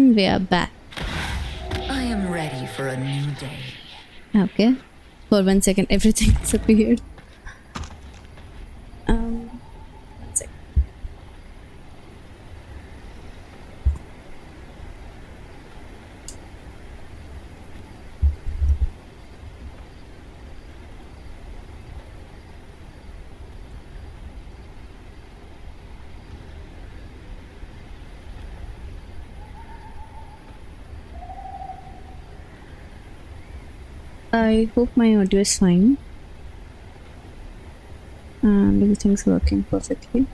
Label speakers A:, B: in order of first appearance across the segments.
A: And we are back.
B: I am ready for a new day.
A: Okay. For 1 second, everything disappeared. 1 second. I hope my audio is fine and everything's working perfectly.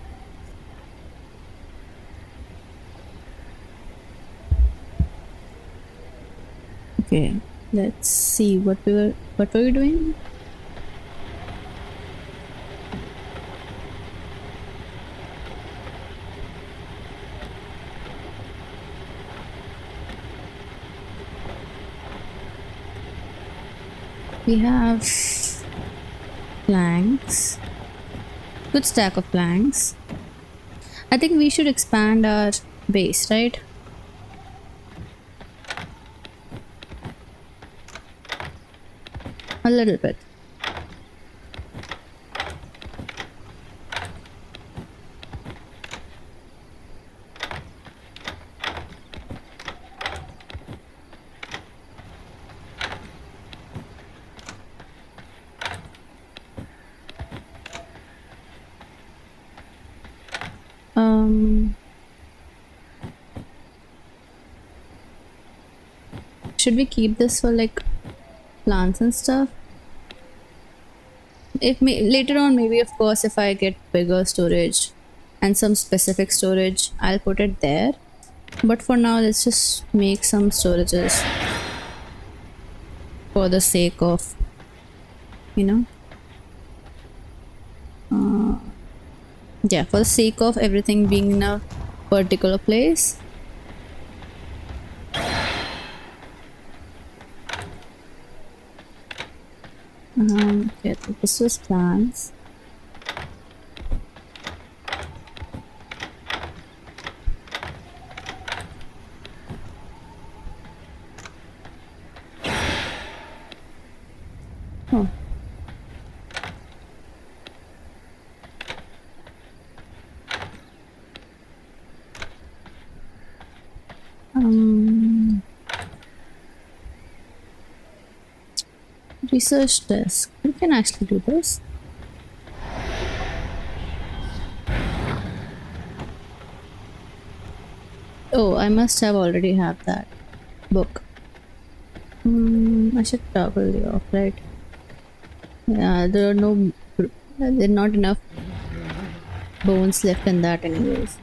A: Okay, let's see what were we doing? We have planks. Good stack of planks. I think we should expand our base, right? A little bit. Should we keep this for like plants and stuff? If later on, maybe of course, if I get bigger storage and some specific storage, I'll put it there. But for now, let's just make some storages for the sake of, you know, yeah, for the sake of everything being in a particular place. Okay, so this was plants. Oh. Research desk. We can actually do this. Oh, I must have already have that book. I should toggle the off, right? Yeah, there are not enough bones left in that anyways.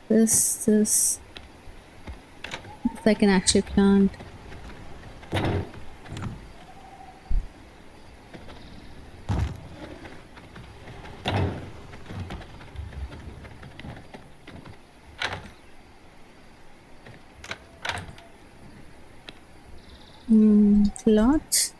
A: This if I can actually plant. Lots.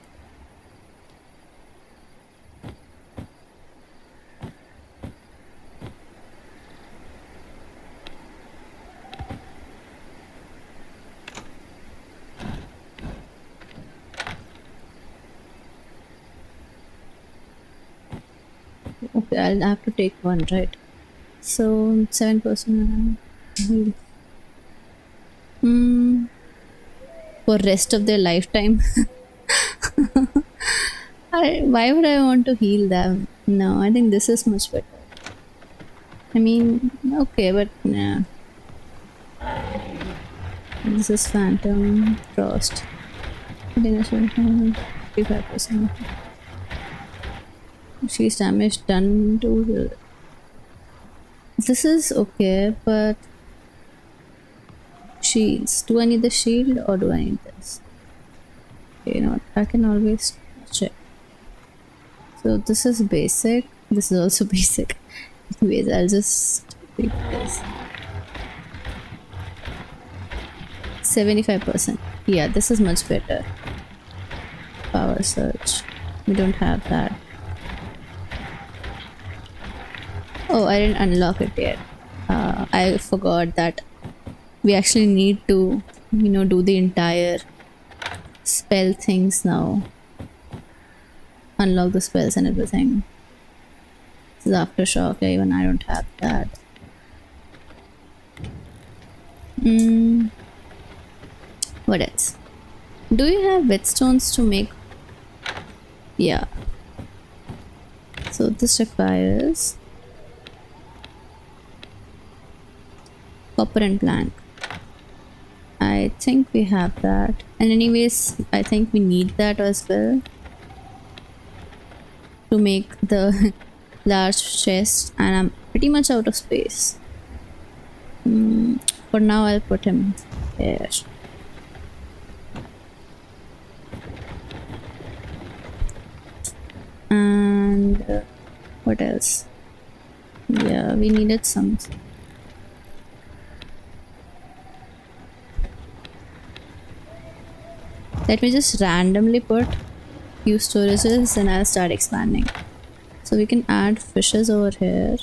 A: Okay, I'll have to take one, right? So 7%. For rest of their lifetime. Why would I want to heal them? No, I think this is much better. I mean, okay, but yeah. This is Phantom Frost. 55%. She's damage done to the. This is okay, but shields. Do I need the shield or do I need this? Okay, you know what? I can always check. So this is basic. This is also basic. Anyways, I'll just read this. 75%. Yeah, this is much better. Power surge. We don't have that. Oh, I didn't unlock it yet. I forgot that we actually need to, do the entire spell things now. Unlock the spells and everything. This is Aftershock. Yeah, even I don't have that. What else? Do you have whetstones to make? Yeah. So this requires copper and plank. I think we have that. And anyways, I think we need that as well to make the large chest, and I'm pretty much out of space. For now, I'll put him there. And what else? Yeah, we needed some. Let me just randomly put few storages and I'll start expanding. So we can add fishes over here.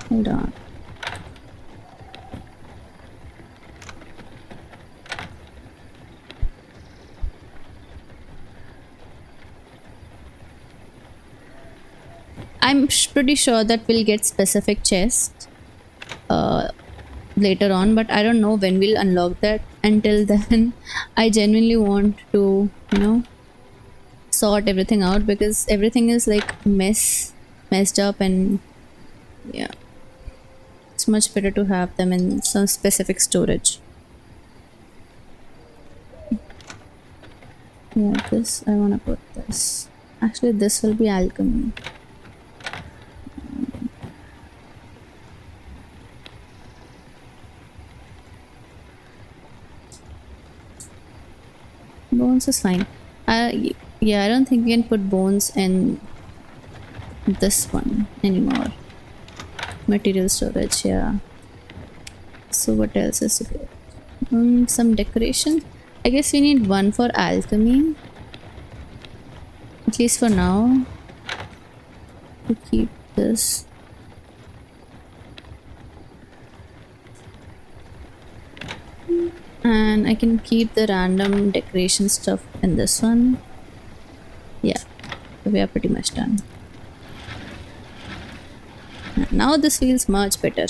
A: Hold on. I'm pretty sure that we'll get specific chests later on, but I don't know when we'll unlock that. Until then, I genuinely want to, sort everything out because everything is like messed up, and yeah, it's much better to have them in some specific storage. Yeah, this I want to put this. Actually, this will be alchemy. Bones is fine. Yeah, I don't think we can put bones in this one anymore. Material storage, yeah. So what else is good? Some decoration. I guess we need one for alchemy. At least for now. To keep this. And I can keep the random decoration stuff in this one. Yeah, we are pretty much done. Now this feels much better.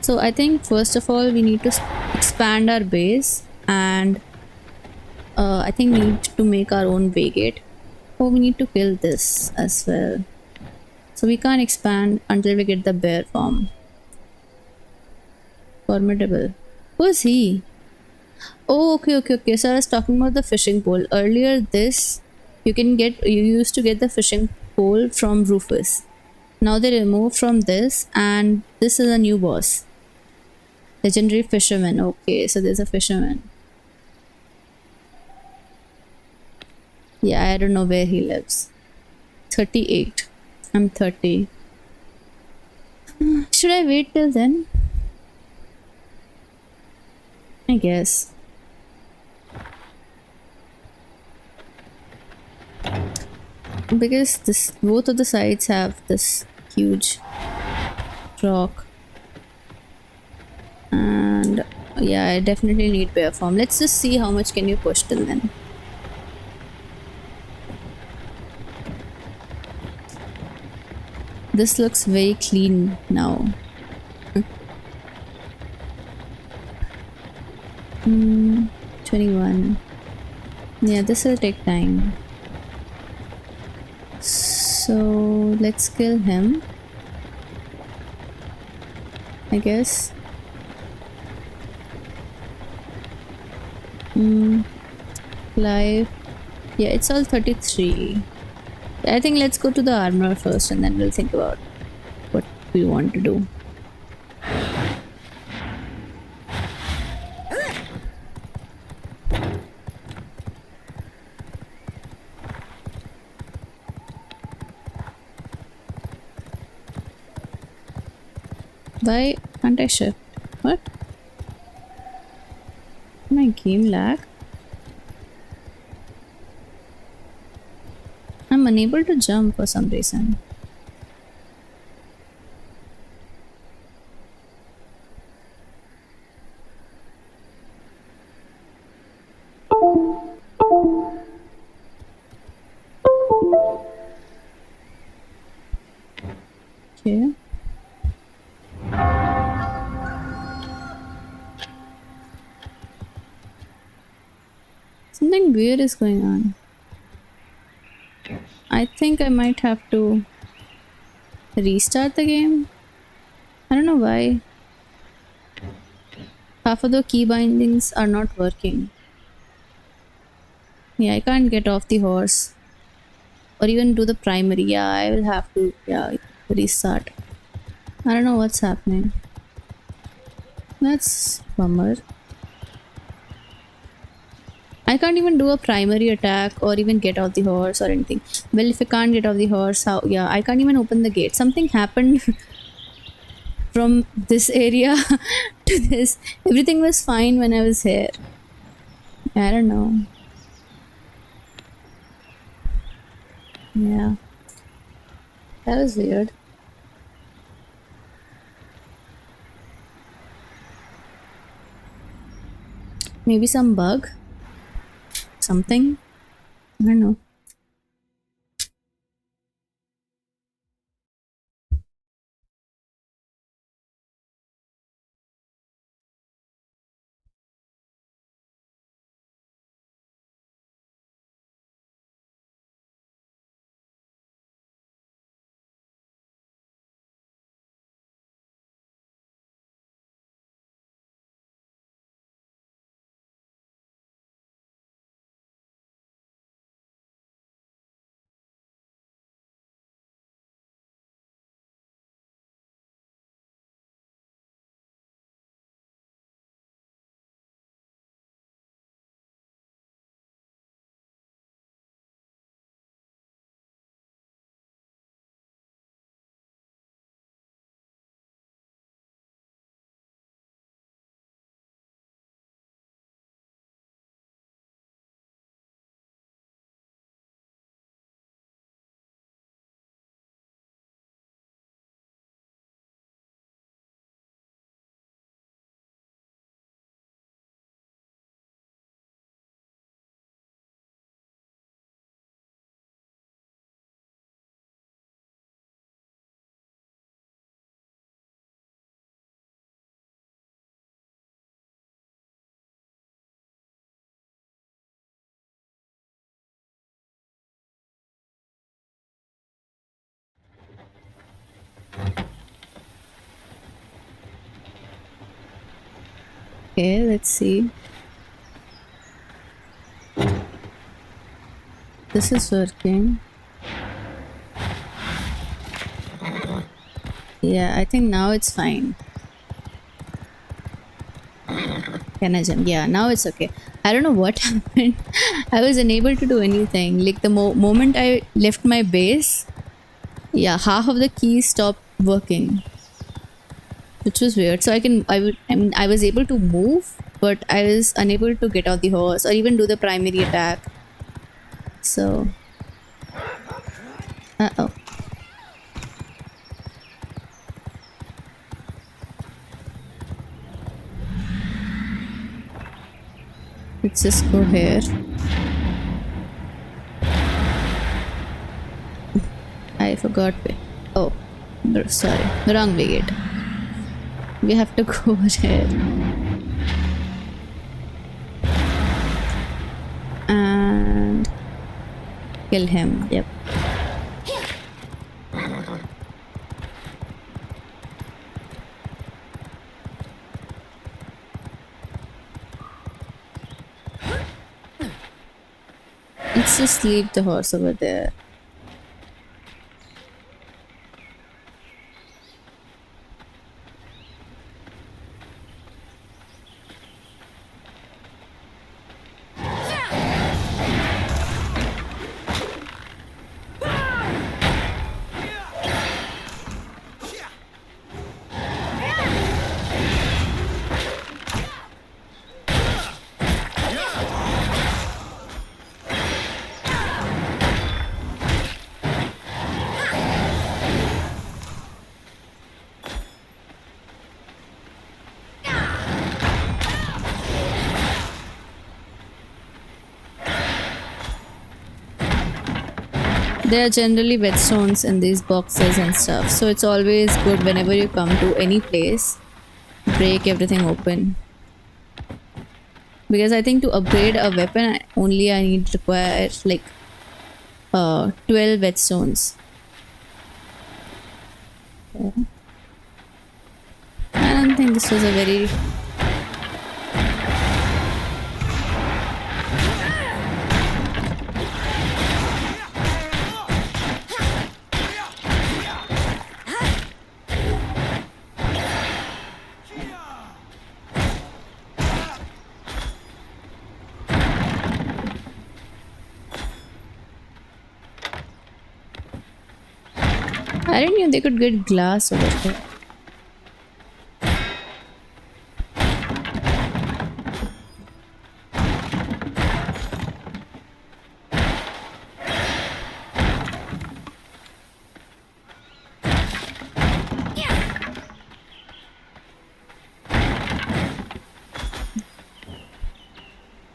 A: So I think first of all we need to expand our base, and I think we need to make our own way gate. Oh, we need to kill this as well. So we can't expand until we get the bear form. Formidable. Who is he? Oh, okay. So I was talking about the fishing pole. Earlier this, you used to get the fishing pole from Rufus. Now they removed from this, and this is a new boss. Legendary fisherman. Okay, so there's a fisherman. Yeah, I don't know where he lives. 38. I'm 30. Should I wait till then? I guess. Because both of the sides have this huge rock. And yeah, I definitely need bear form. Let's just see how much can you push till then. This looks very clean now. 21. Yeah, this will take time. So let's kill him, I guess. Life. Yeah, it's all 33. I think let's go to the armor first and then we'll think about what we want to do. Why can't I shift? What? My game lag? I'm unable to jump for some reason. Okay. Something weird is going on. I think I might have to restart the game. I don't know why. Half of the key bindings are not working. Yeah, I can't get off the horse. Or even do the primary. Yeah, I will have to restart. I don't know what's happening. That's bummer. I can't even do a primary attack or even get off the horse or anything. Well, if I can't get off the horse, how? Yeah, I can't even open the gate. Something happened from this area to this. Everything was fine when I was here. I don't know. Yeah, that was weird. Maybe some bug? Something? I don't know. Okay, let's see. This is working. Yeah, I think now it's fine. Can I jump? Yeah, now it's okay. I don't know what happened. I was unable to do anything. Like the moment I left my base, yeah, half of the keys stopped working, which was weird. So I mean, I was able to move, but I was unable to get off the horse or even do the primary attack. So, oh, let's just go here. I forgot. Oh, sorry, the wrong way gate. We have to go over here. And kill him. Yep. Let's just leave the horse over there. There are generally whetstones in these boxes and stuff, so it's always good whenever you come to any place, break everything open. Because I think to upgrade a weapon, only I need require like 12 whetstones. Okay. I don't think this was a very I didn't know they could get glass over there.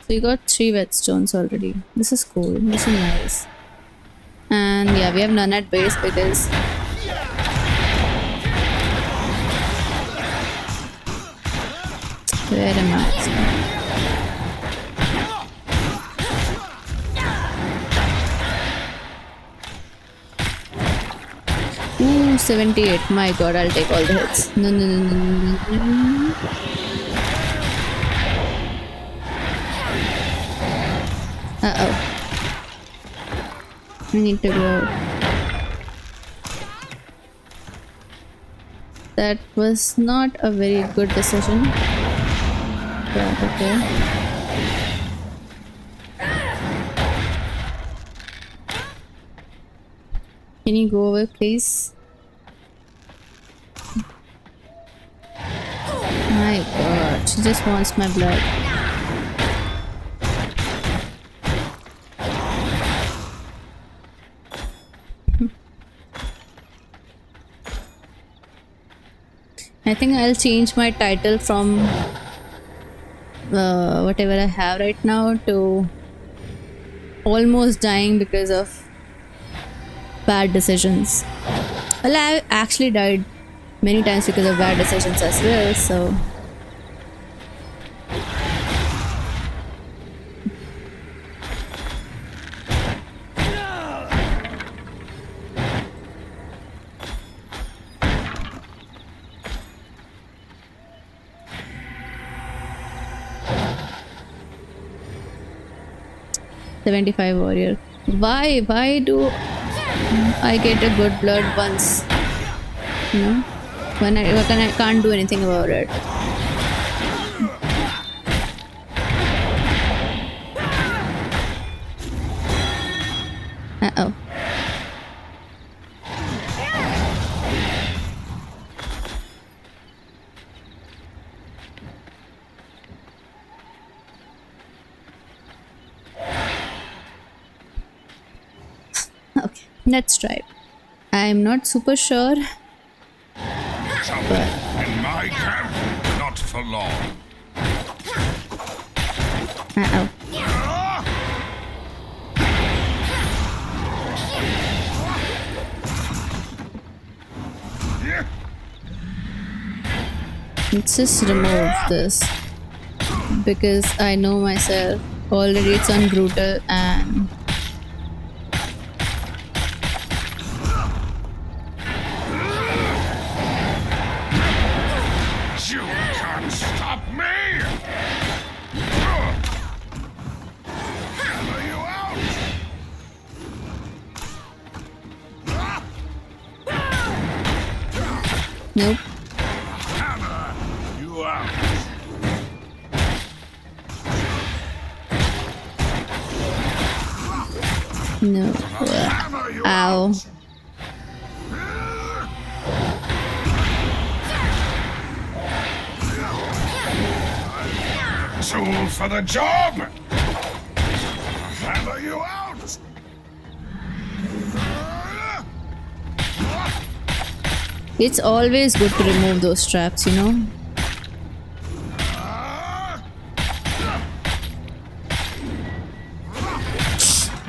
A: So you got 3 whetstones already. This is cool. This is nice. And yeah, we have none at base because where am I? Ooh, 78. My god, I'll take all the hits. No, no, no, no, no, no. Uh-oh. I need to go out. That was not a very good decision. But okay. Can you go away, please? My god, she just wants my blood. I think I'll change my title from whatever I have right now to almost dying because of bad decisions. Well, I actually died many times because of bad decisions as well, so. $75 warrior. Why? Why do I get a good blood once? You know? When I can't do anything about it. Uh-oh. Okay, let's try. I'm not super sure.
C: Trouble in my camp, not for long.
A: Uh-oh. Let's just remove this because I know myself already it's on brutal and
C: You can't stop me! Are you out?
A: Nope.
C: Hammer you out.
A: No.
C: Hammer you
A: Ow.
C: out. Tool for the job. Hammer you out.
A: It's always good to remove those traps, you know?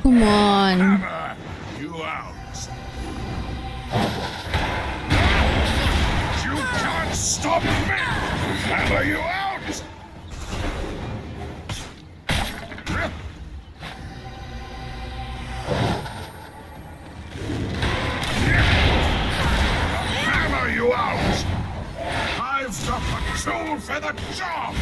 A: Come on.
C: Hammer you out. You can't stop me. Hammer you out. Hammer you out. I've got the tool for the job.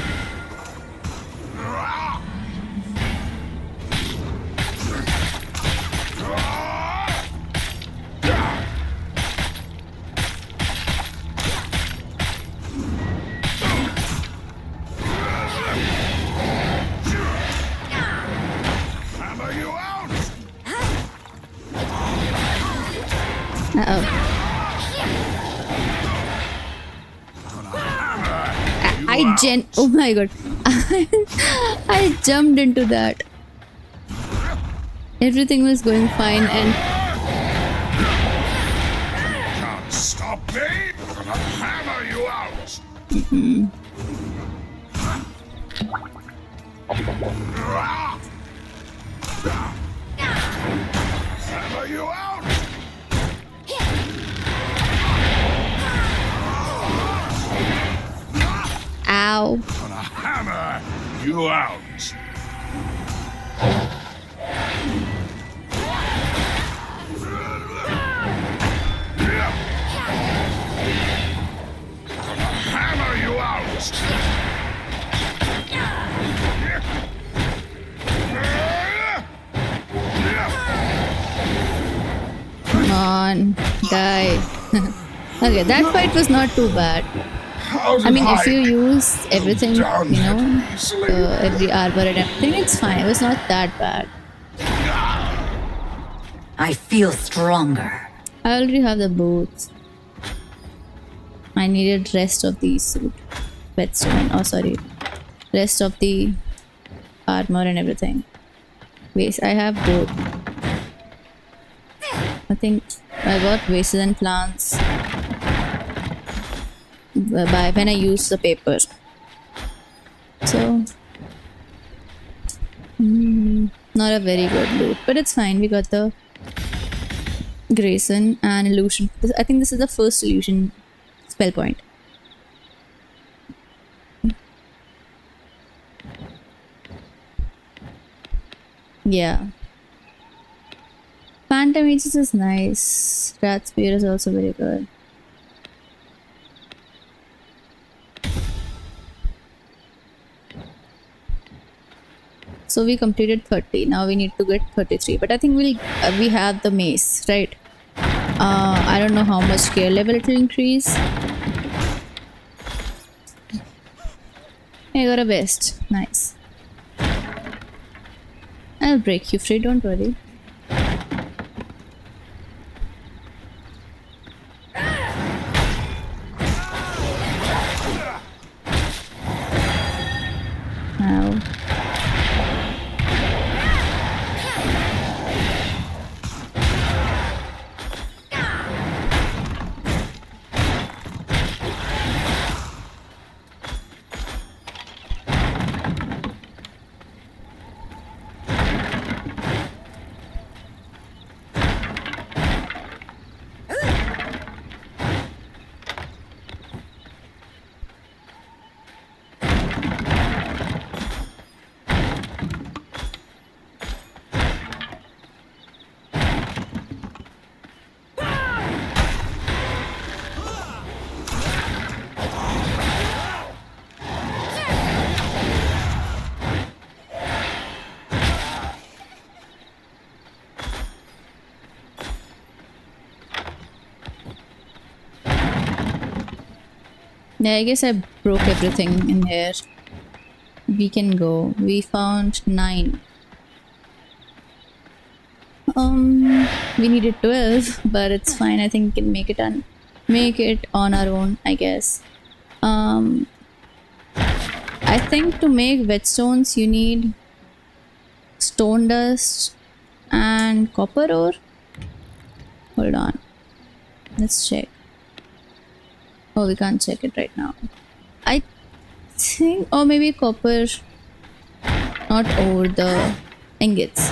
C: Hammer you out.
A: Uh-oh. Oh my god. I jumped into that. Everything was going fine and
C: Can't stop me. I'm gonna hammer you out. Hammer you out.
A: ow.
C: Gonna hammer you out. Gonna hammer you out.
A: Come on, die. Okay, that fight was not too bad.
C: How did
A: I mean, if you use everything,
C: down
A: you know,
C: that easily?
A: every armor and everything, it's fine. It was not that bad.
B: I feel stronger.
A: I already have the boots. I needed rest of the suit, whetstone. Oh, sorry, rest of the armor and everything. Wait, I have both. I think I got vases and plants by when I use the paper. So not a very good loot, but it's fine. We got the Grayson and illusion. I think this is the first illusion spell point. Yeah. Phantom Aegis is nice. Rat Spear is also very good. So we completed 30. Now we need to get 33. But I think we have the mace, right? I don't know how much gear level it will increase. I got a vest. Nice. I'll break you free, don't worry. Ow. Yeah, I guess I broke everything in here. We can go. We found 9. We needed 12, but it's fine. I think we can make it on our own, I guess. I think to make whetstones you need stone dust and copper ore. Hold on. Let's check. Oh, we can't check it right now. I think, or maybe copper, not ore, the ingots.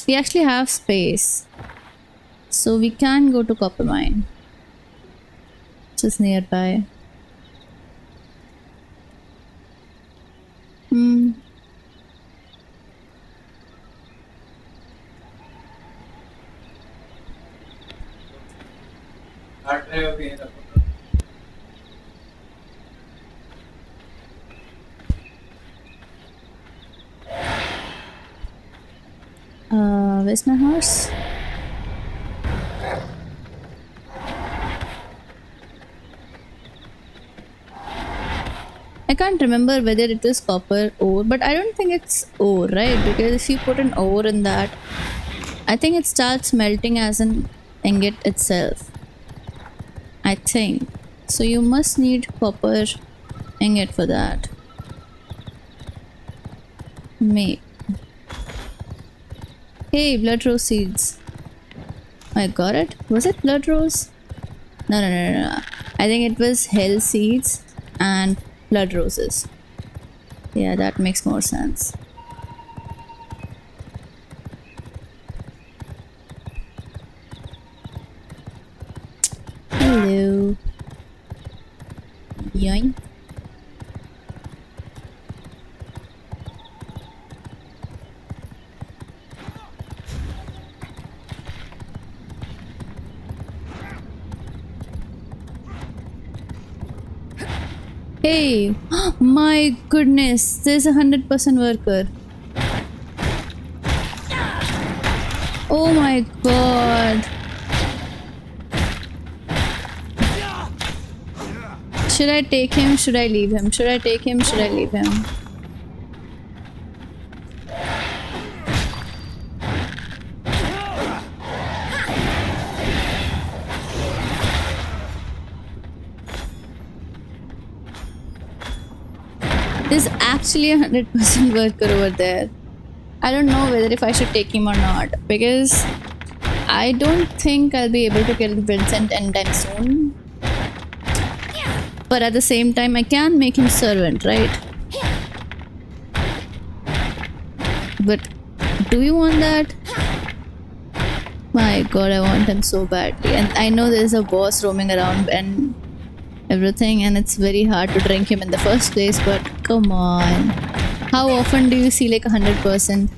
A: We actually have space, so we can go to copper mine, just nearby. Where's my horse? I can't remember whether it is copper ore, but I don't think it's ore, right? Because if you put an ore in that, I think it starts melting as an ingot itself. I think. So you must need copper ingot for that. Mate. Hey, blood rose seeds. I got it. Was it blood rose? No. I think it was hell seeds and blood roses. Yeah, that makes more sense. Hello. Yoink. Hey, my goodness, there's 100% worker. Oh my god. Should I take him? Should I leave him? Should I take him? Should I leave him? There's actually 100% worker over there. I don't know whether if I should take him or not, because I don't think I'll be able to kill Vincent anytime soon. But at the same time, I can make him servant, right? But do you want that? My god, I want him so badly. And I know there's a boss roaming around and everything, and it's very hard to drink him in the first place, but come on. How often do you see like 100%?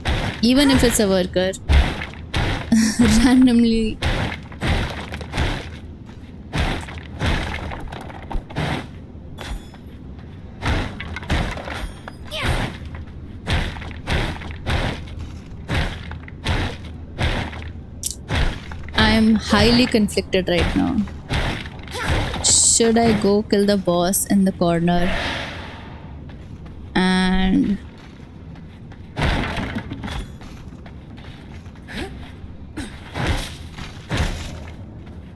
A: Even if it's a worker. Randomly. I am highly conflicted right now. Should I go kill the boss in the corner and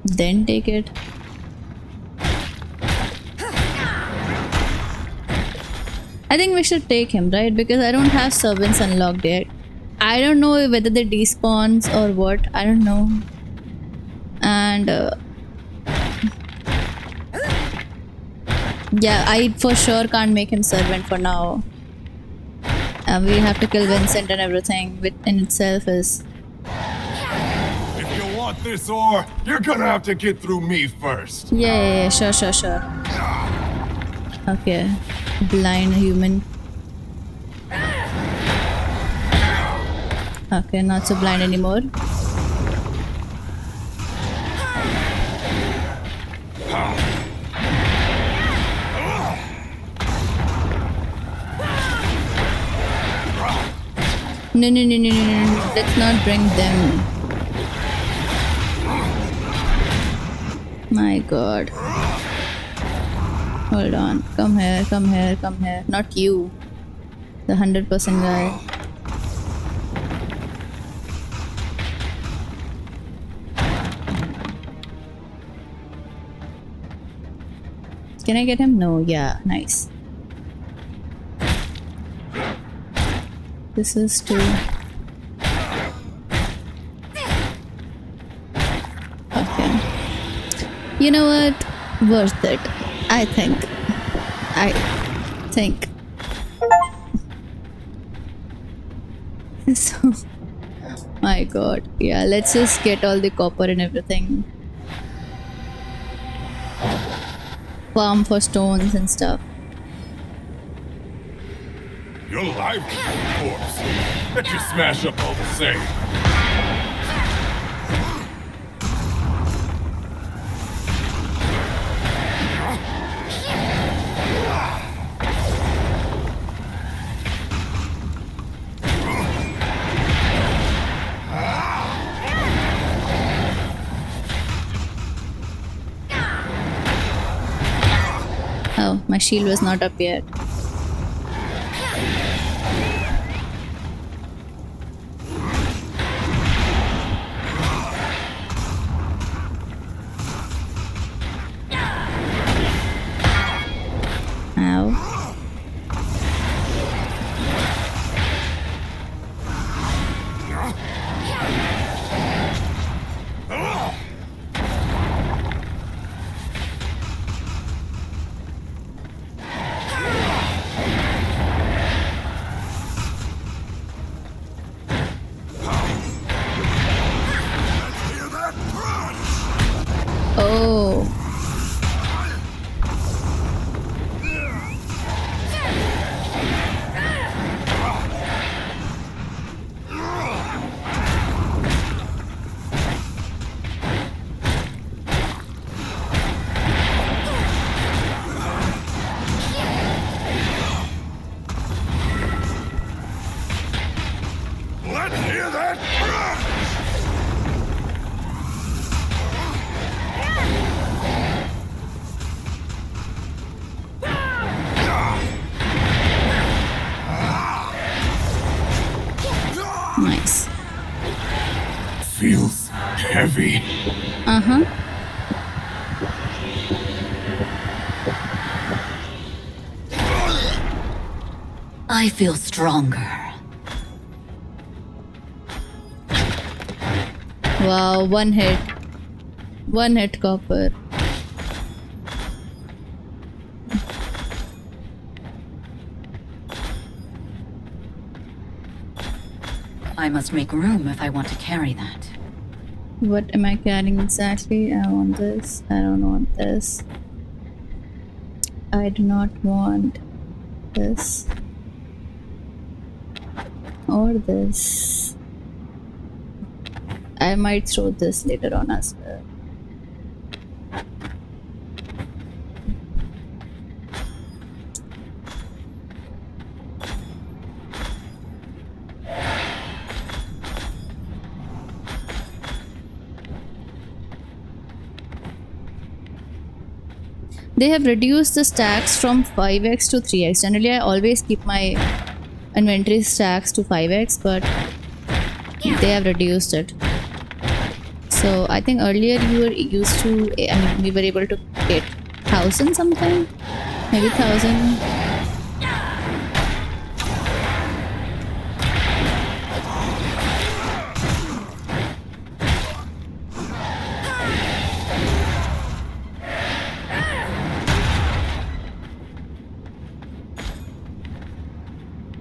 A: then take it? I think we should take him, right? Because I don't have servants unlocked yet. I don't know whether they despawns or what. I don't know. And yeah, I for sure can't make him servant for now. We have to kill Vincent and everything, which in itself is...
C: If you want this ore, you're gonna have to get through me first.
A: Yeah, sure. Okay. Blind human. Okay, not so blind anymore. No. Let's not bring them. My god. Hold on. Come here, come here, come here. Not you. The 100% guy. Can I get him? No, yeah, nice. This is too. Okay. You know what? Worth it. I think. So, my god. Yeah, let's just get all the copper and everything. Farm for stones and stuff.
C: You're lively, of course. Bet you smash up all the same.
A: Oh, my shield was not up yet. Ow.
C: Hear that crunch?
A: Oh.
C: Let's hear that crunch!
A: Nice.
C: Feels heavy.
A: Uh-huh.
B: I feel stronger.
A: Wow, one hit. One hit copper.
B: I must make room if I want to carry that.
A: What am I carrying exactly? I want this. I don't want this. I do not want this. Or this. I might throw this later on as well. They have reduced the stacks from 5x to 3x. Generally, I always keep my inventory stacks to 5x, but they have reduced it. So I think earlier you were used to, I mean, we were able to get 1,000 something, maybe 1,000.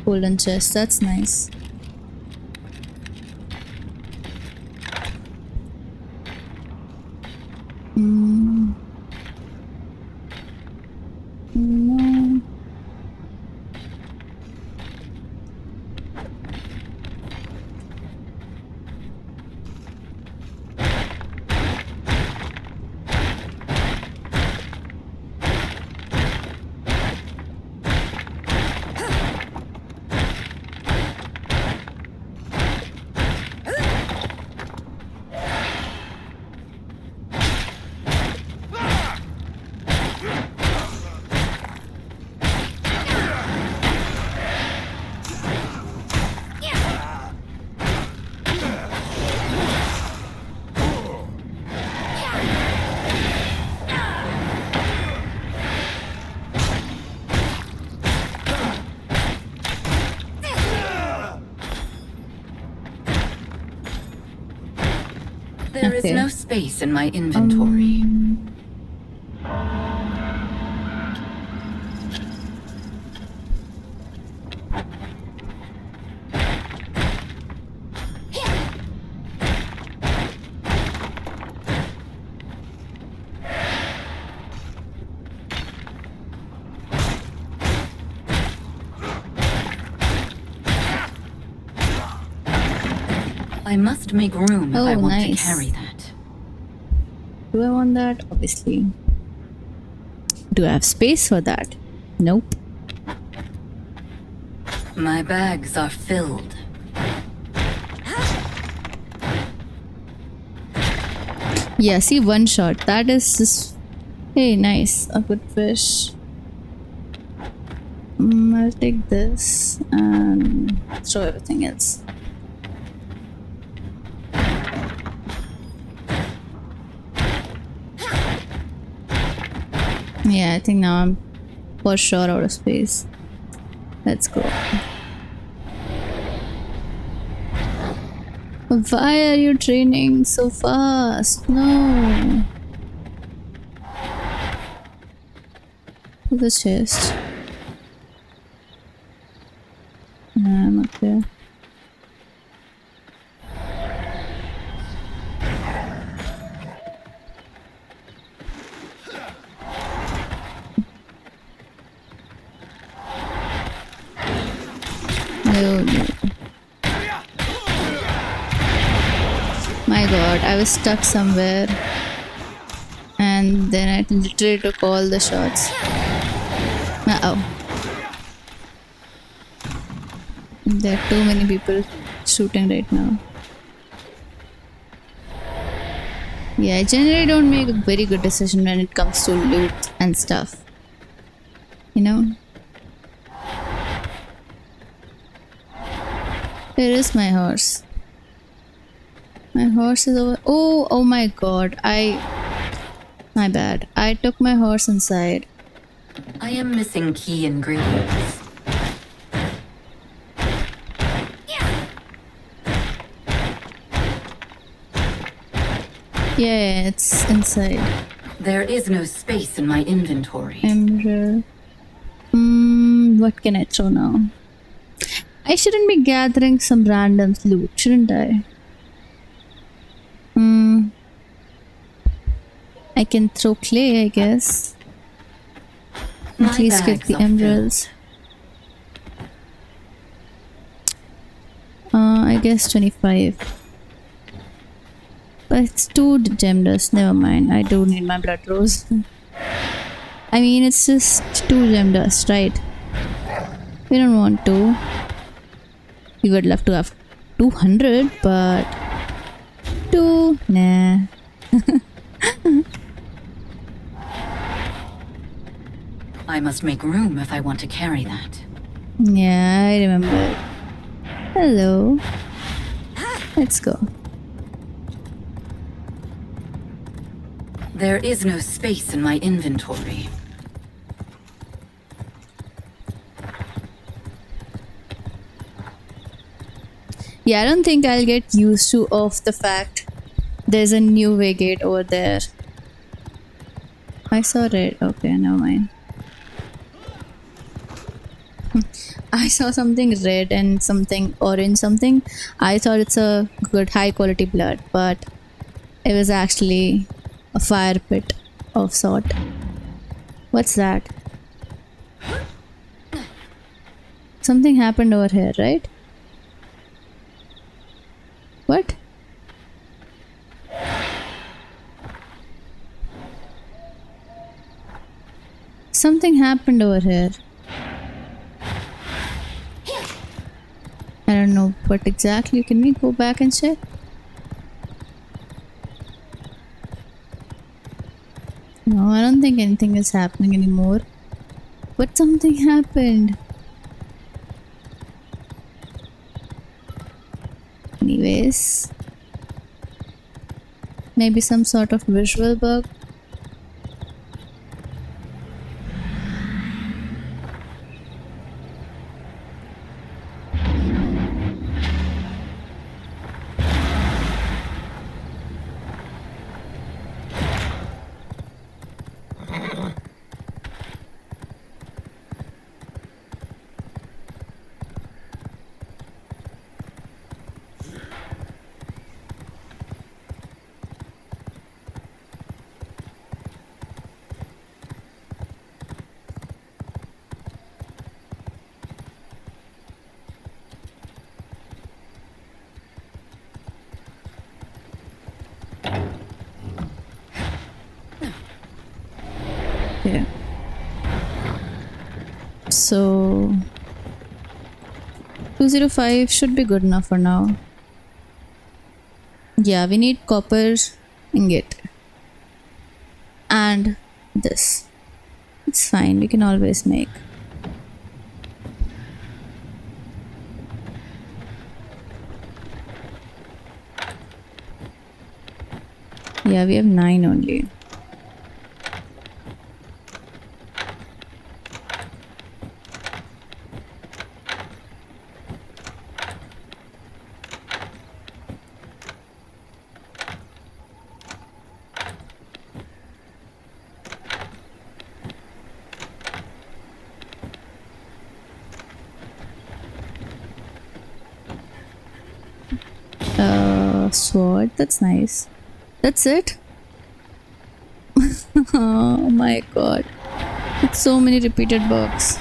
A: Golden chest, that's nice. No.
B: There is no space in my inventory. I must make room if I
A: Oh,
B: want
A: nice.
B: to carry that.
A: Do I want that? Obviously. Do I have space for that? Nope.
B: My bags are filled.
A: Yeah, see, one shot. That is just. Hey, nice. A good fish. I'll take this and throw everything else. Yeah, I think now I'm for sure out of space. Let's go. Why are you training so fast? No. The chest. Nah, I'm not there. No. My god, I was stuck somewhere. And then I literally took all the shots. Uh-oh. There are too many people shooting right now. Yeah, I generally don't make a very good decision when it comes to loot and stuff. You know? Where is my horse? My horse is over. Oh my god. My bad. I took my horse inside.
B: I am missing key ingredients.
A: Yeah, it's inside.
B: There is no space in my inventory.
A: Emerald. What can I throw now? I shouldn't be gathering some random loot, shouldn't I? I can throw clay, I guess.
B: My
A: At least get
B: bags
A: the
B: are filled.
A: emeralds. I guess 25. But it's 2 gem dust, never mind. I do need my blood rose. I mean, it's just 2 gem dust, right? We don't want to. We would love to have 200, but 2, nah.
B: I must make room if I want to carry that.
A: Yeah, I remember. Hello. Let's go.
B: There is no space in my inventory.
A: Yeah, I don't think I'll get used to of the fact there's a new way gate over there. I saw red. Okay, never mind. I saw something red and something orange something. I thought it's a good high quality blood, but it was actually a fire pit of sort. What's that? Something happened over here, right? What? Something happened over here. I don't know what exactly. Can we go back and check? No, I don't think anything is happening anymore. But something happened. Anyways. Maybe some sort of visual bug. So 205 should be good enough for now. Yeah, we need copper ingot and this. It's fine, we can always make. Yeah, we have 9 only. Sword, that's nice. That's it? Oh my god. It's so many repeated bugs.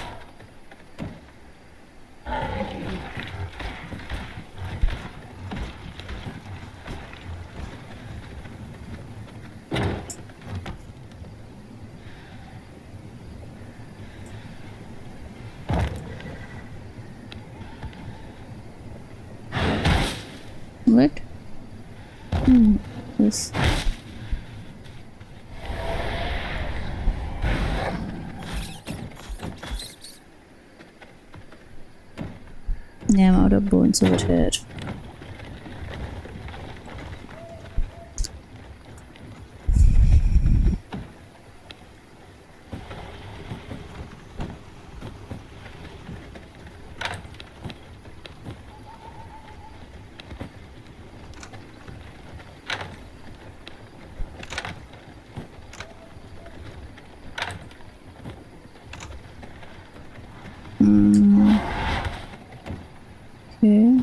A: What? Yes. Yeah, I'm out of bones over here. Okay.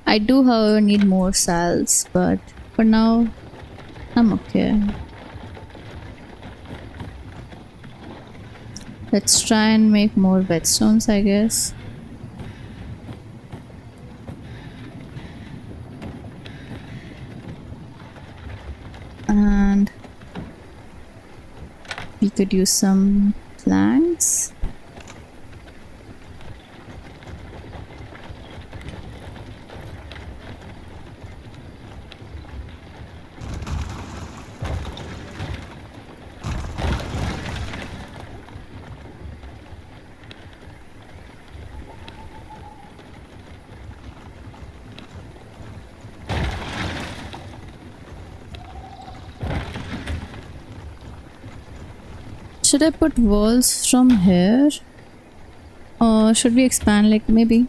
A: I do, however, need more salts, but for now, I'm okay. Let's try and make more whetstones, I guess. And we could use some planks. Should I put walls from here? Or should we expand, like, maybe?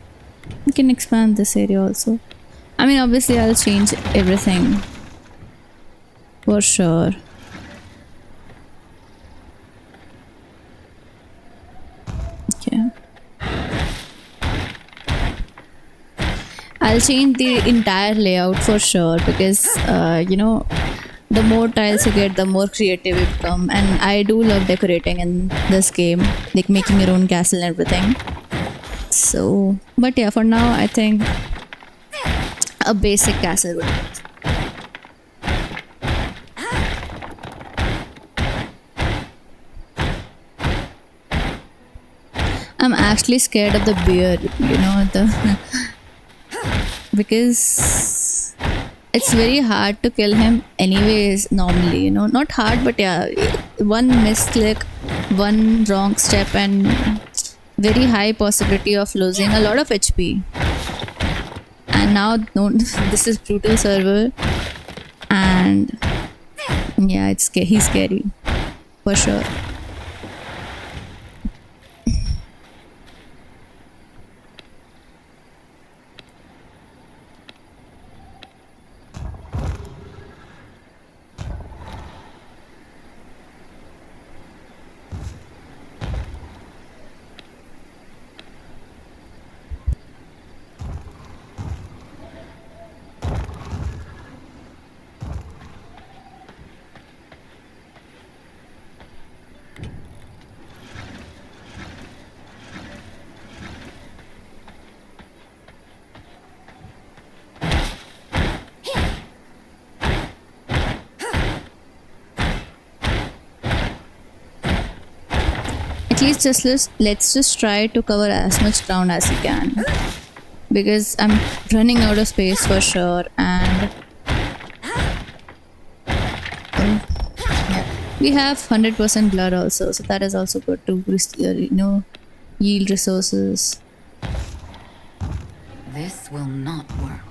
A: We can expand this area also. I mean, obviously I'll change everything. For sure. Okay. I'll change the entire layout for sure because, you know, the more tiles you get, the more creative you become. And I do love decorating in this game, like making your own castle and everything. So, but yeah, for now, I think a basic castle would do. I'm actually scared of the bear, you know, the because it's very hard to kill him anyways normally, you know, not hard, but yeah, one misclick, one wrong step, and very high possibility of losing a lot of HP. And now, no, this is brutal server, and yeah, he's scary for sure. At least let's just try to cover as much ground as we can, because I'm running out of space for sure. And we have 100% blood also, so that is also good to yield resources.
B: This will not work.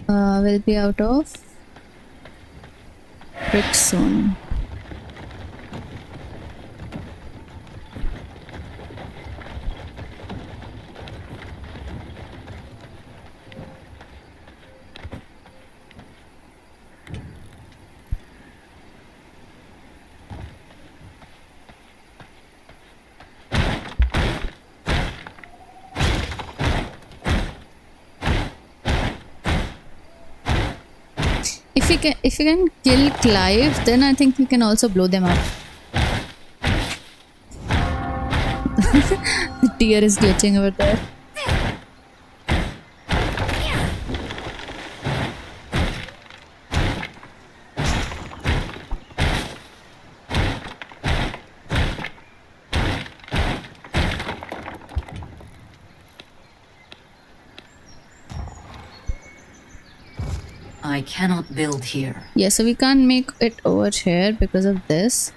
A: We'll be out of brick soon. If we can kill Clive, then I think we can also blow them up. The deer is glitching over there.
B: I cannot build here.
A: Yeah, so we can't make it over here because of this,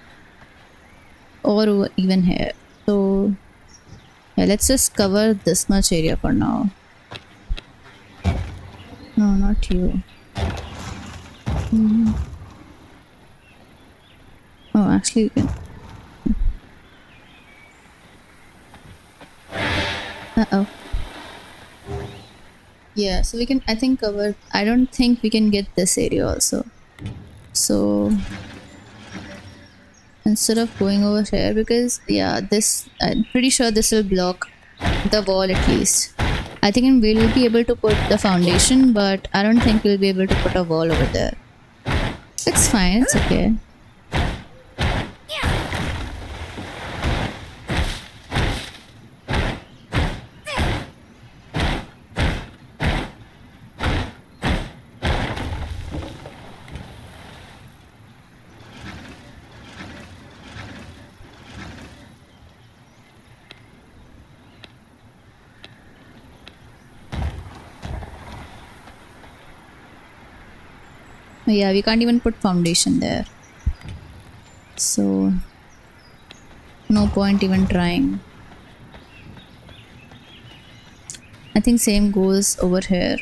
A: or even here. So yeah, let's just cover this much area for now. No, not you. Oh, actually you can. Uh-oh. Yeah, so we can, I think, cover. I don't think we can get this area also. So instead of going over here, because yeah, this, I'm pretty sure this will block the wall at least. I think we'll be able to put the foundation, but I don't think we'll be able to put a wall over there. It's fine, it's okay. Yeah, we can't even put foundation there. So no point even trying. I think same goes over here.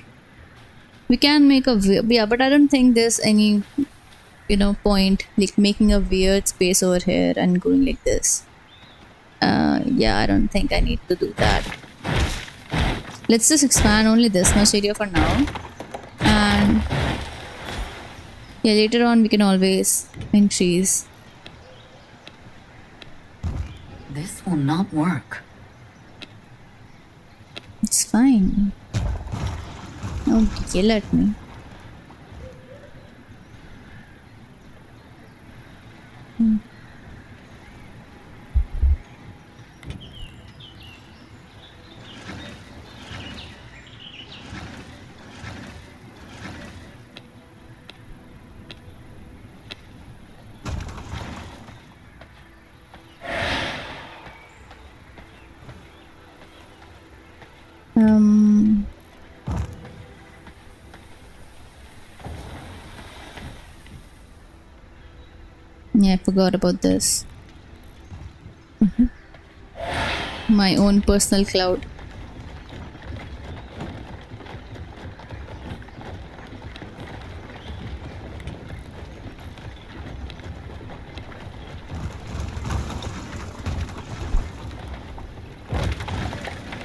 A: We can make a yeah, but I don't think there's any point like making a weird space over here and going like this. Yeah, I don't think I need to do that. Let's just expand only this much area for now, and yeah, later on we can always increase.
B: This will not work.
A: It's fine. Don't yell at me. Yeah, I forgot about this. My own personal cloud.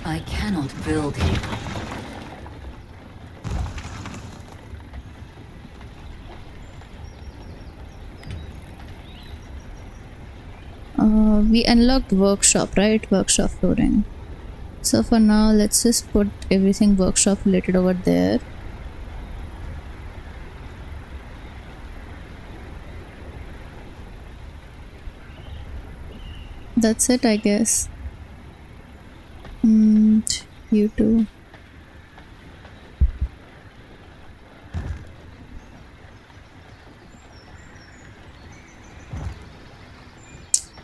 B: I cannot build here.
A: We unlocked workshop, right? Workshop flooring. So for now, let's just put everything workshop related over there. That's it, I guess. You too.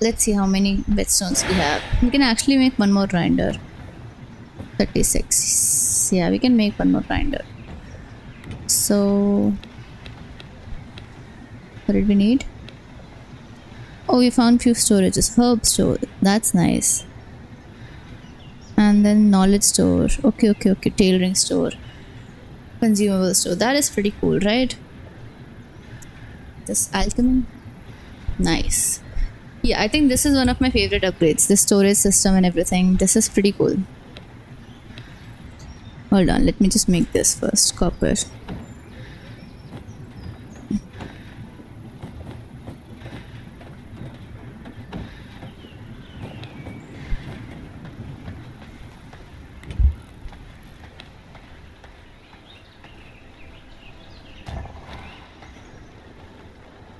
A: Let's see how many whetstones we have. We can actually make one more grinder. 36. Yeah, we can make one more grinder. So, what did we need? Oh, we found few storages. Herb store. That's nice. And then knowledge store. Okay. Tailoring store. Consumable store. That is pretty cool, right? This alchemy. Nice. Yeah, I think this is one of my favorite upgrades. The storage system and everything. This is pretty cool. Hold on, let me just make this first. Copper.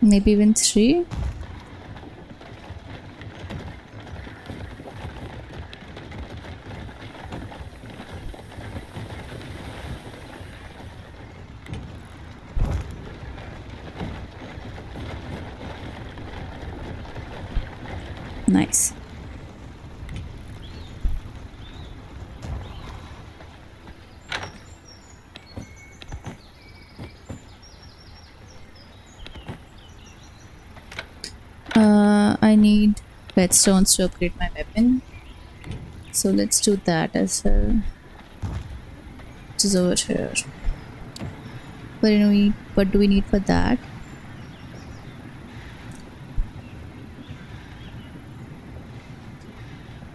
A: Maybe even 3. Nice. I need whetstones to upgrade my weapon. So let's do that as well. Which is over here. What do we need for that?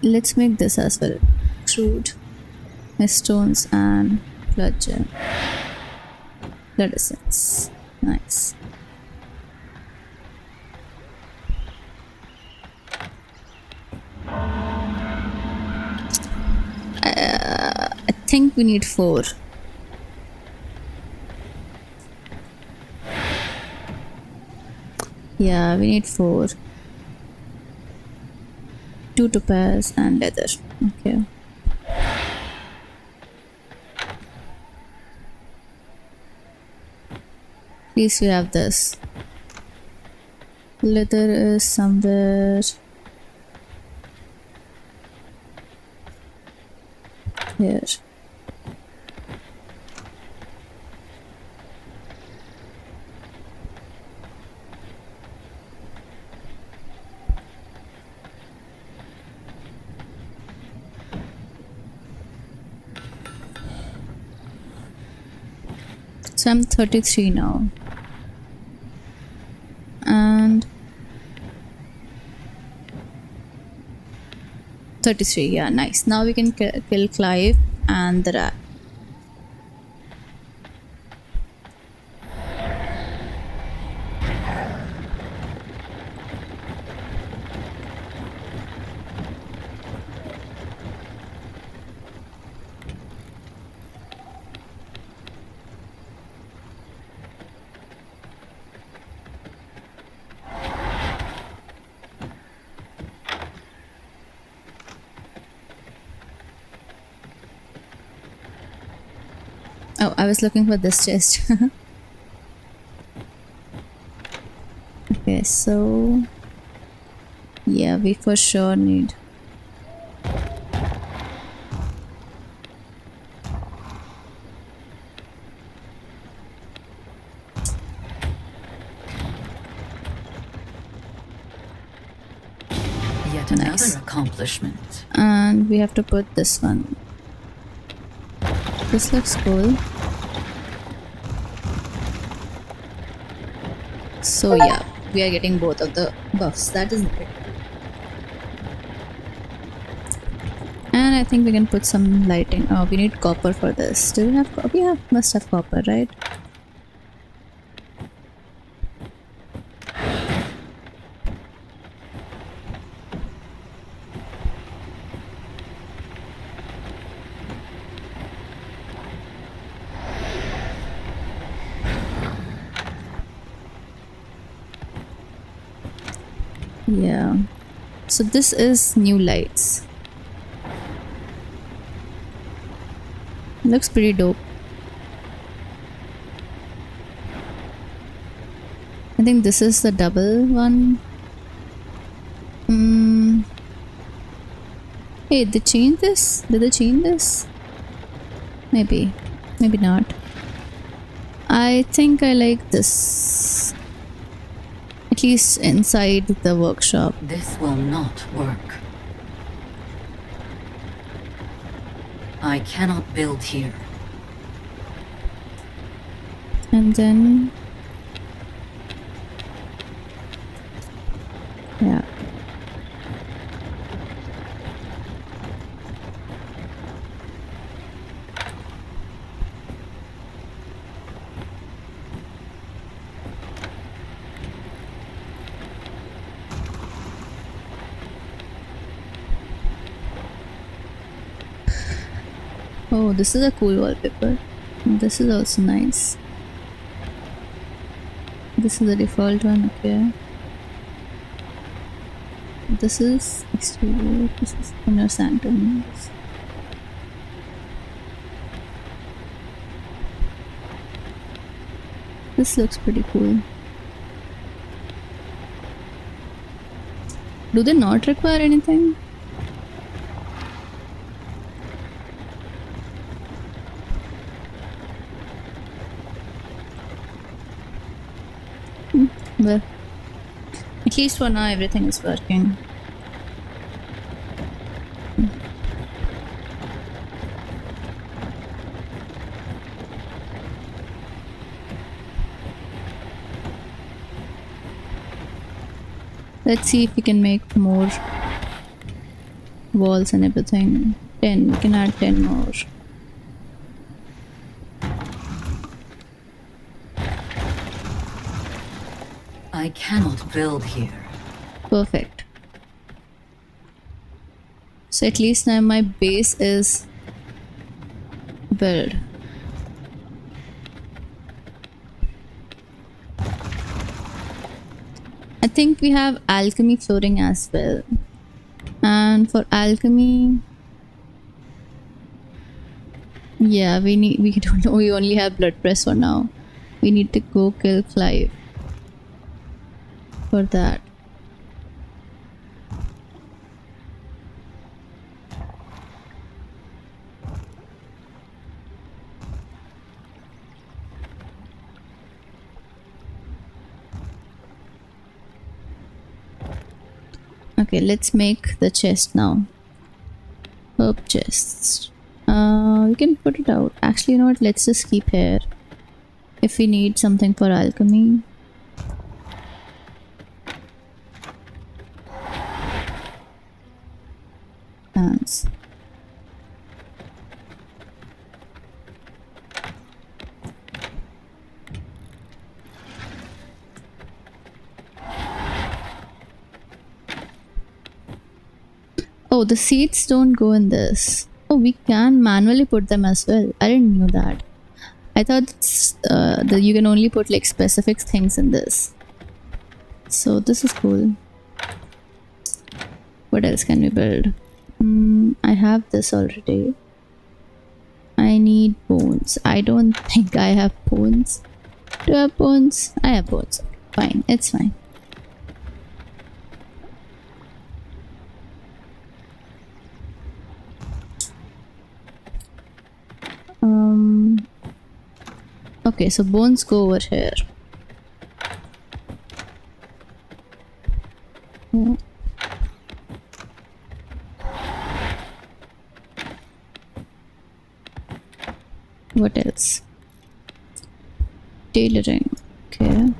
A: Let's make this as well. Crude, stones, and blood essence. Nice. I think we need 4. Yeah, we need 4. 2 topaz and leather. Okay. At least we have this. Leather is somewhere here. So I'm 33 now. And 33, yeah, nice. Now we can kill Clive and the rat. Oh, I was looking for this chest. Okay, so yeah, we for sure need.
B: Yet
A: Nice.
B: another accomplishment.
A: And we have to put this one. This looks cool. So yeah, we are getting both of the buffs. That is great. And I think we can put some lighting. Oh, we need copper for this. Do we have copper? Yeah, must have copper, right? Yeah. So this is new lights. Looks pretty dope. I think this is the double one. Hey, they changed this? Did they change this? Maybe. Maybe not. I think I like this. At least inside the workshop.
B: This will not work. I cannot build here.
A: And then... yeah. Oh, this is a cool wallpaper. This is also nice. This is the default one, okay. This is exterior, this is inner sanctum. This looks pretty cool. Do they not require anything? Well, at least for now everything is working. Let's see if we can make more walls and everything. 10, we can add 10 more.
B: I cannot build here.
A: Perfect. So at least now my base is built. I think we have alchemy flooring as well. And for alchemy, yeah, we don't know, we only have blood press for now. We need to go kill Clive for that. Okay, let's make the chest now. Herb chests. We can put it out. Actually, you know what? Let's just keep here. If we need something for alchemy. Hands. Oh, the seeds don't go in this. Oh, we can manually put them as well. I didn't know that. I thought that you can only put like specific things in this. So this is cool. What else can we build? I have this already. I need bones. I don't think I have bones. Do I have bones? I have bones. Fine, it's fine. Okay, so bones go over here. Yeah. What else? Tailoring. Okay.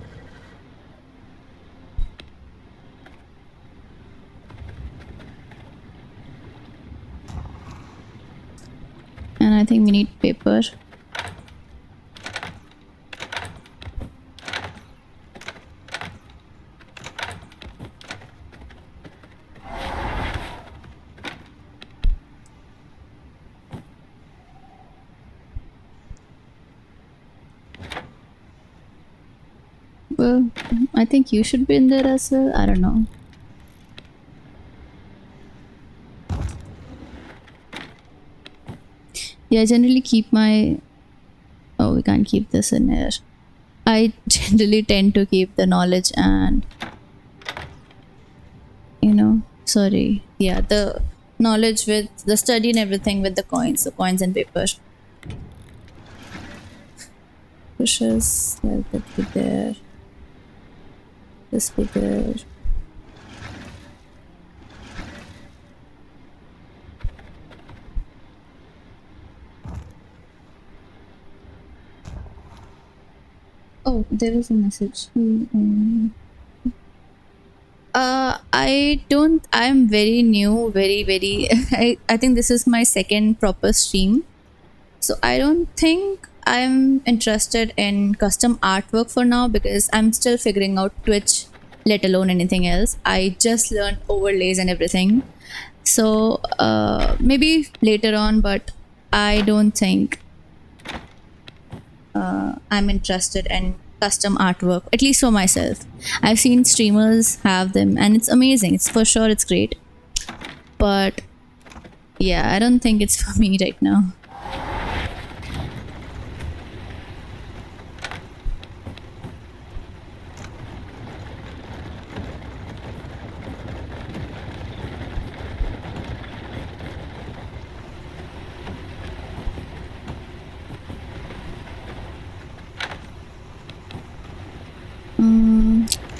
A: And I think we need paper. Well, I think you should be in there as well. I don't know. Yeah, I generally keep my. Oh, we can't keep this in here. I generally tend to keep the knowledge and, sorry. Yeah, the knowledge with the study and everything with the coins, so coins and paper. Pushes, let that be there. This be there. Oh, there is a message. I don't. I'm very new, very. I think this is my second proper stream. So I don't think I'm interested in custom artwork for now because I'm still figuring out Twitch, let alone anything else. I just learned overlays and everything. So maybe later on, but I don't think I'm interested in custom artwork, at least for myself. I've seen streamers have them and it's amazing. It's for sure, it's great. But yeah, I don't think it's for me right now.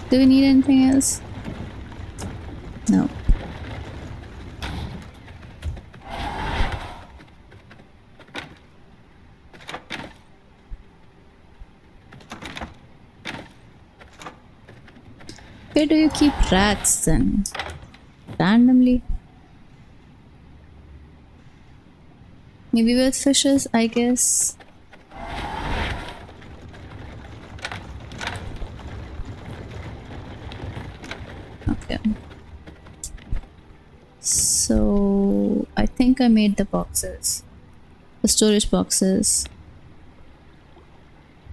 A: Do we need anything else? No. Where do you keep rats then? Randomly? Maybe with fishes, I guess. Okay. So I think I made the boxes. The storage boxes.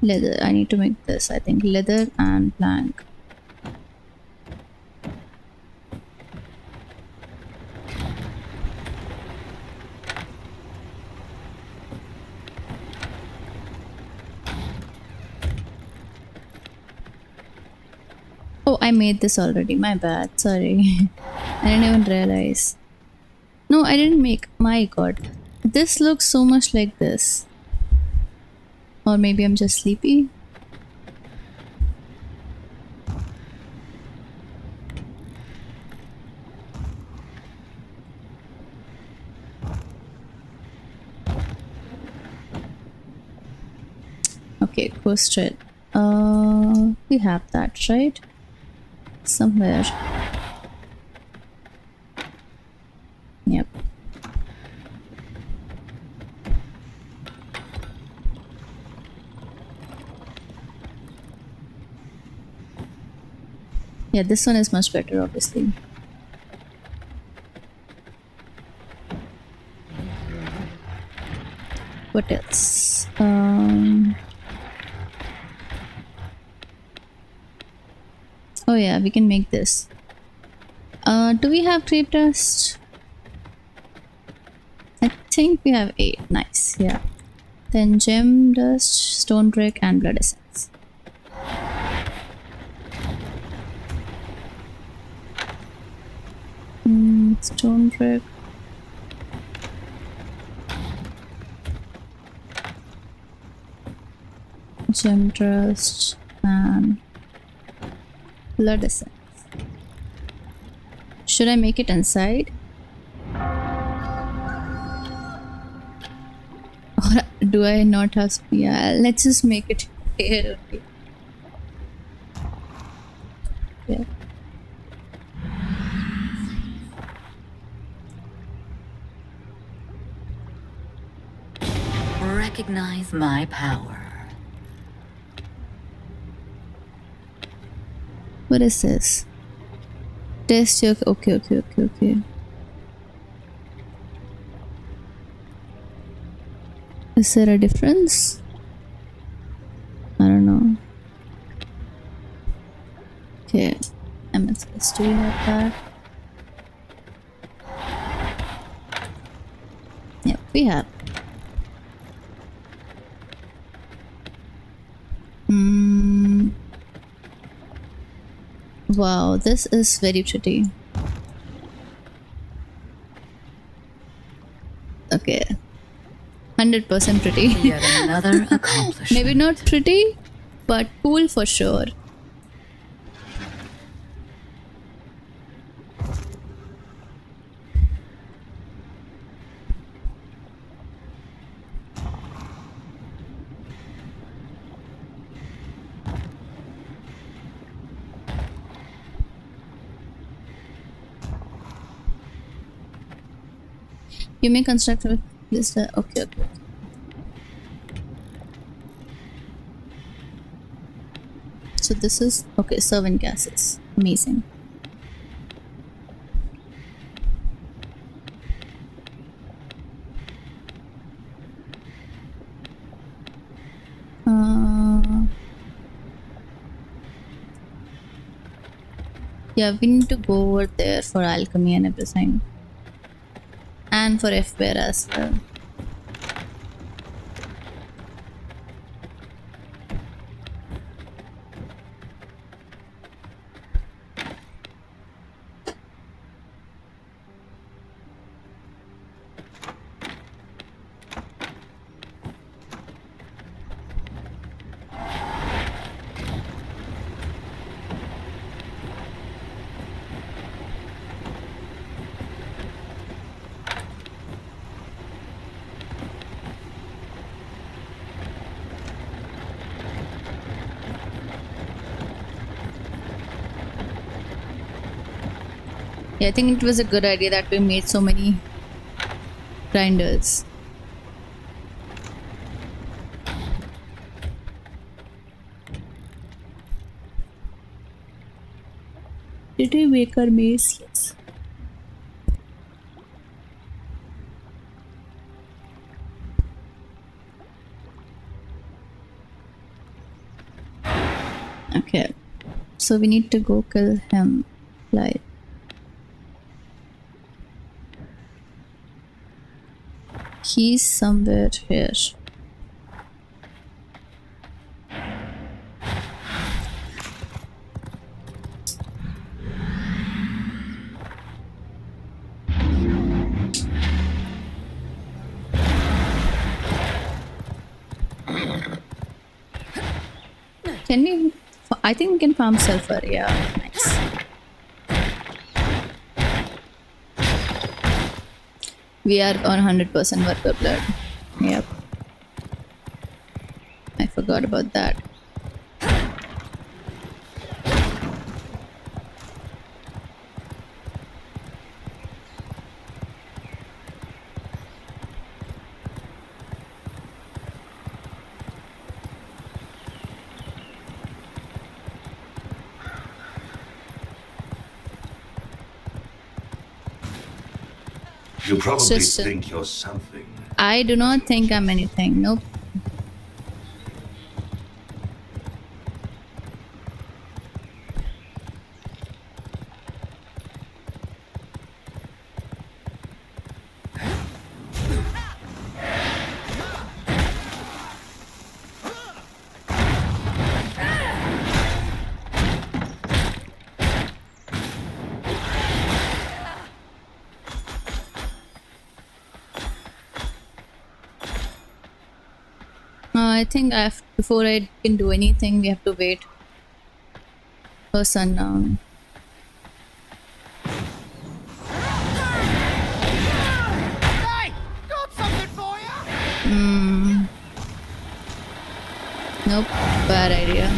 A: Leather. I need to make this. I think leather and plank. Oh, I made this already. My bad. Sorry. I didn't even realize. No, I didn't make. My god. This looks so much like this. Or maybe I'm just sleepy. Okay, coast thread. We have that, right? Somewhere. Yep. Yeah, this one is much better, obviously. What else? Oh yeah, we can make this. Do we have creep dust? I think we have 8. Nice, yeah. Then gem dust, stone brick, and blood essence. Stone brick. Gem dust and blood essence. Should I make it inside? Or do I not have? Yeah, let's just make it here. Okay. Yeah.
B: Recognize my power.
A: What is this? Test your. Okay. Is there a difference? I don't know. Okay. MSS, do we have that? Yep, we have. Wow, this is very pretty. Okay. 100% pretty.
B: Yet another accomplishment.
A: Maybe not pretty, but cool for sure. You may construct this. Okay, okay. So this is okay. Servant gases. Amazing. Yeah, we need to go over there for alchemy and everything, and for F-Bear as well. Yeah, I think it was a good idea that we made so many grinders. Did we make our maze? Yes. Okay. So we need to go kill him. Like. He's somewhere here. Can we? I think we can farm sulfur. Yeah, nice. We are on 100% worker blood. Yep. I forgot about that.
D: You probably
A: Sister.
D: think you're something.
A: I do not think I'm anything. Nope. I think before I can do anything, we have to wait for sundown.
E: Hey, got something for you.
A: Nope, bad idea.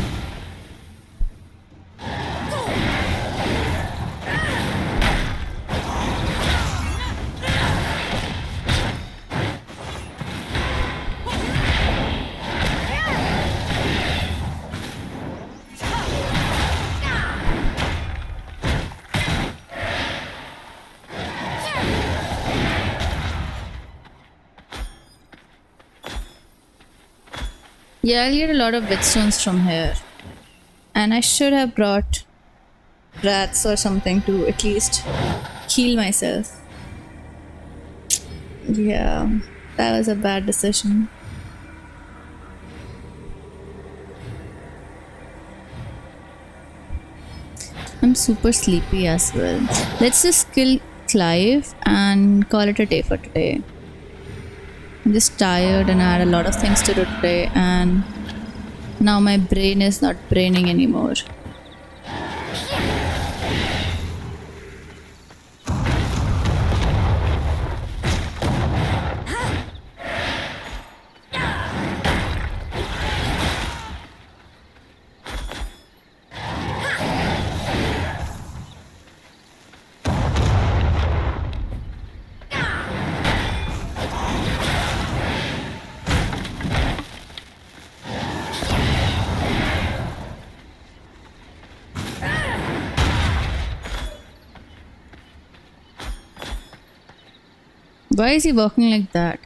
A: Yeah, I'll get a lot of whetstones from here. And I should have brought rats or something to at least heal myself. Yeah, that was a bad decision. I'm I'm super sleepy as well. Let's just kill Clive and call it a day for today. I'm just tired and I had a lot of things to do today, and now my brain is not braining anymore. Why is he walking like that?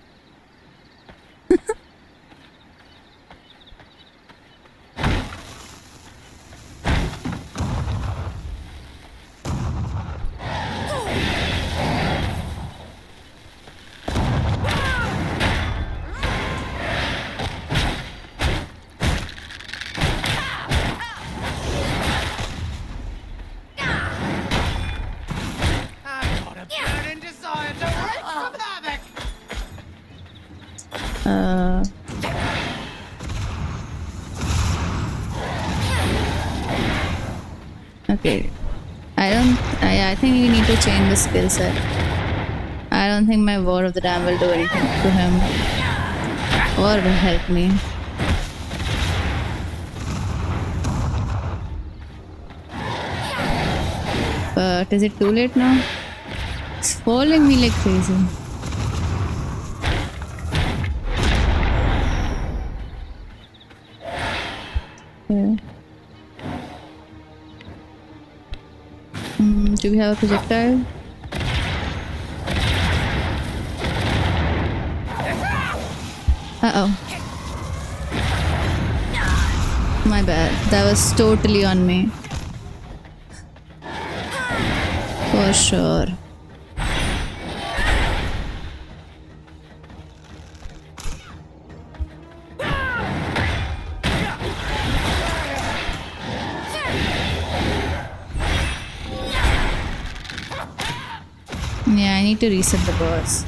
E: I've got a burning desire to wreak some havoc.
A: Okay. I think you need to change the skill set. I don't think my War of the Dam will do anything to him. Or will help me. But is it too late now? It's following me like crazy. Okay. Do we have a projectile? Uh-oh. My bad. That was totally on me. For sure. Yeah, I need to reset the boss.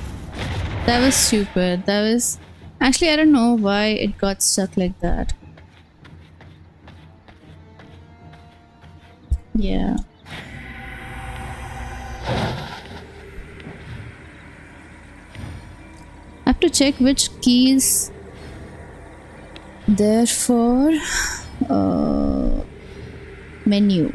A: That was stupid. That was... Actually, I don't know why it got stuck like that. Yeah. I have to check which keys there for menu.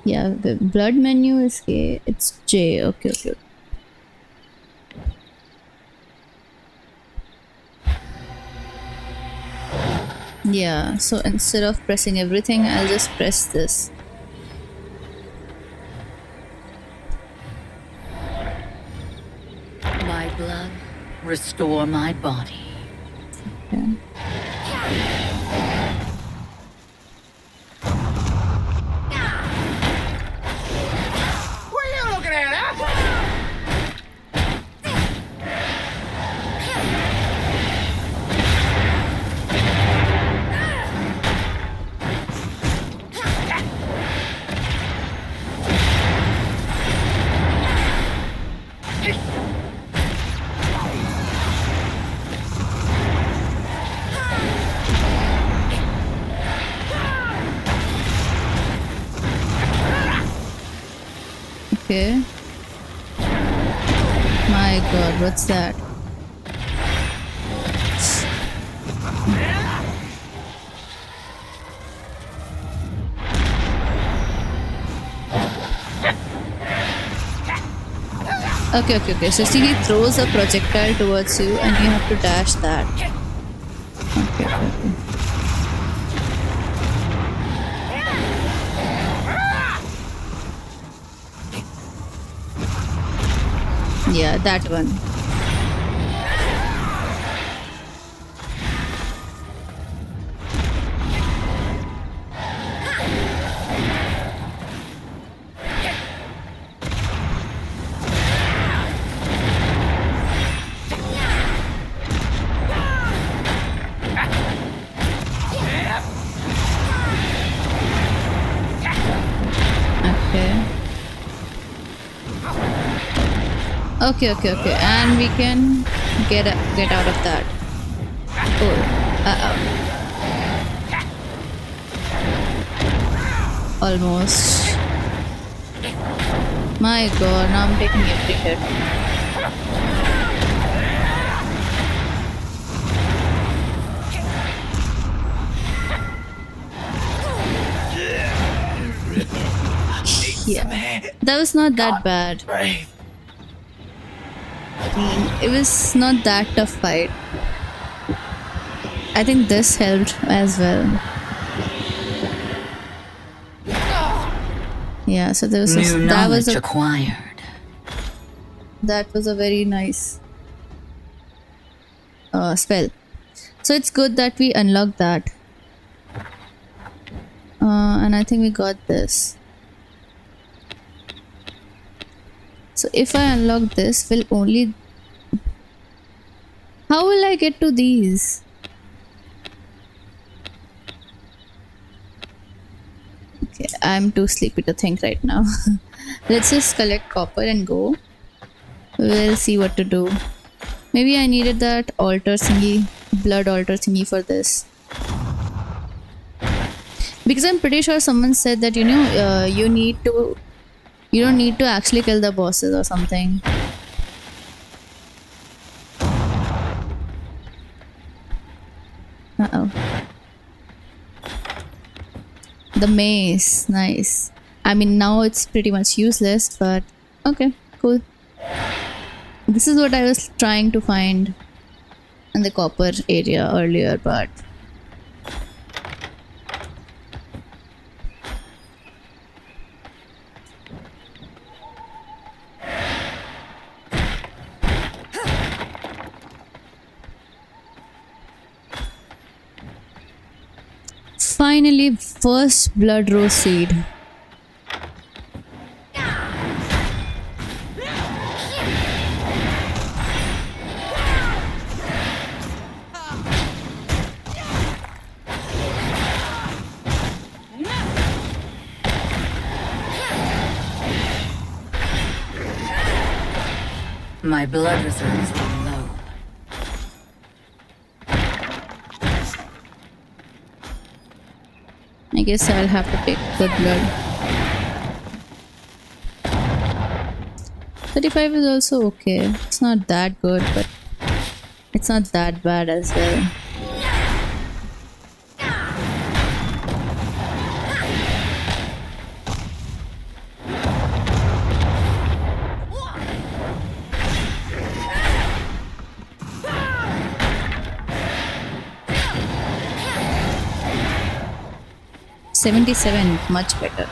A: Yeah, the blood menu is K. It's J. Okay, okay. Yeah, so instead of pressing everything, I'll just press this.
B: My blood, restore my body.
A: Okay.
E: What are you looking at, huh?
A: Okay. My god, what's that? Okay. So see, he throws a projectile towards you and you have to dash that. Okay. Yeah, that one. Okay, okay, okay. And we can get out of that. Oh, almost. My god, now I'm taking every hit. Yeah, that was not that bad.
D: Brave.
A: It was not that tough fight. I think this helped as well. Yeah, so there was
B: New
A: that was
B: knowledge
A: a
B: acquired.
A: that was a very nice spell. So it's good that we unlocked that. And I think we got this. So if I unlock this, will only... How will I get to these? Okay, I'm too sleepy to think right now. Let's just collect copper and go. We'll see what to do. Maybe I needed that altar thingy, blood altar thingy for this. Because I'm pretty sure someone said that, you don't need to actually kill the bosses or something. Uh-oh. The mace, nice. I mean, now it's pretty much useless, but okay, cool. This is what I was trying to find in the copper area earlier, but finally, first blood rose seed.
B: My blood reserves are low.
A: I guess I'll have to take the blood. 35 is also okay. It's not that good, but it's not that bad as well. $77, much better.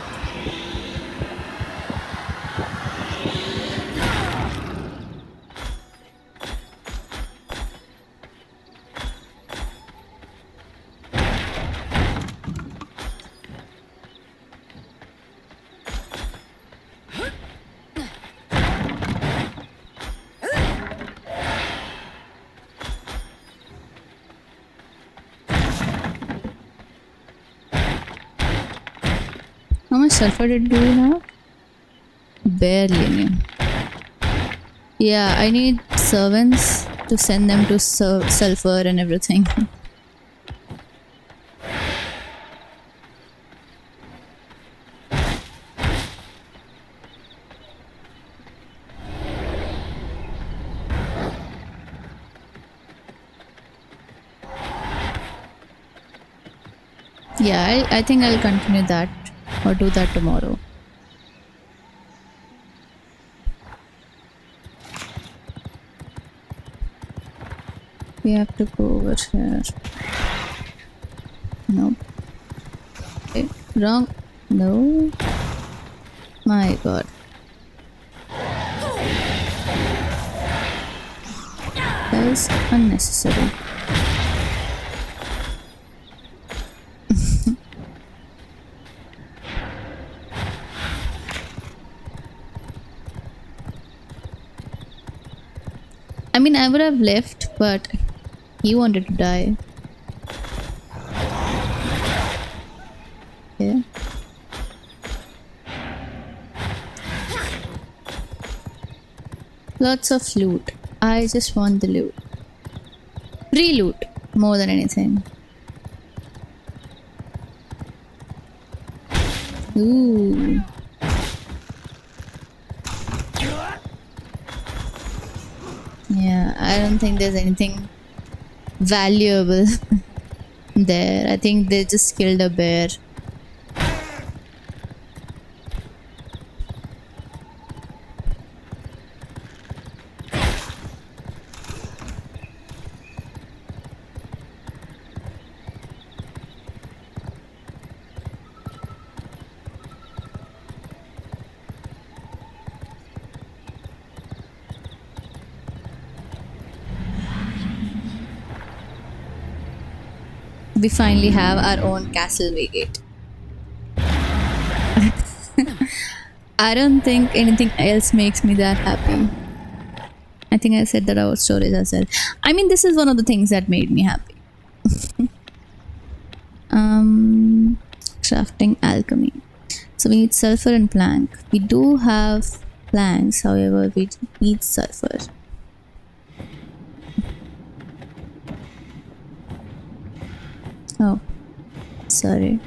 A: How much sulfur do we have? Barely. Yeah, I need servants to send them to sulfur and everything. Yeah, I think I'll continue that or do that tomorrow. We have to go over here. Nope. Okay, wrong. No. My god. That was unnecessary. I mean, I would have left, but he wanted to die. Yeah. Lots of loot. I just want the loot. Free loot more than anything. Ooh. Yeah, I don't think there's anything valuable there. I think they just killed a bear. We finally have our own castle Waygate. I don't think anything else makes me that happy. I think I said that about stories as well. I mean, this is one of the things that made me happy. Crafting alchemy. So we need sulfur and plank. We do have planks, however, we need sulfur. Oh, sorry.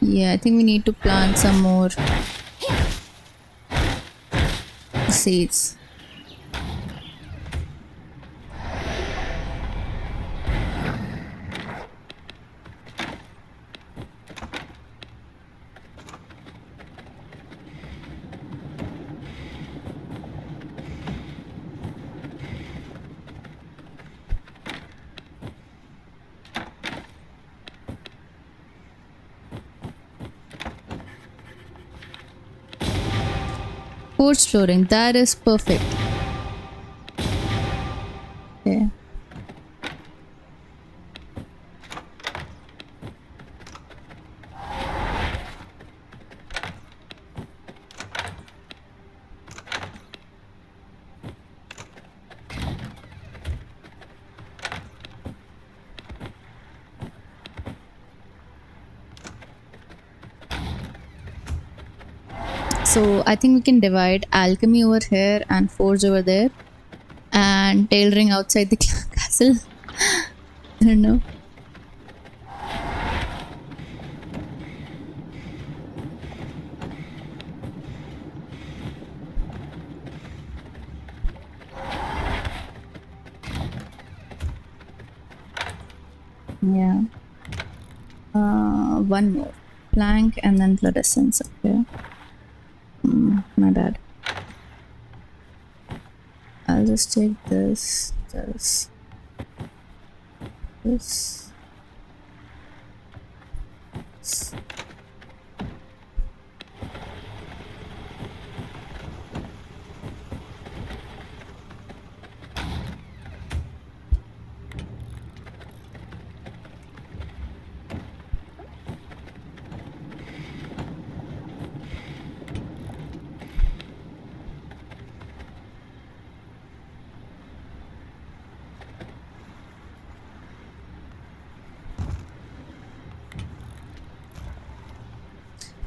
A: Yeah, I think we need to plant some more seeds. Forge flooring, that is perfect. Okay. So I think we can divide alchemy over here and forge over there, and tailoring outside the castle. I don't know. Yeah. One more plank and then fluorescence. Okay. My bad. I'll just take this.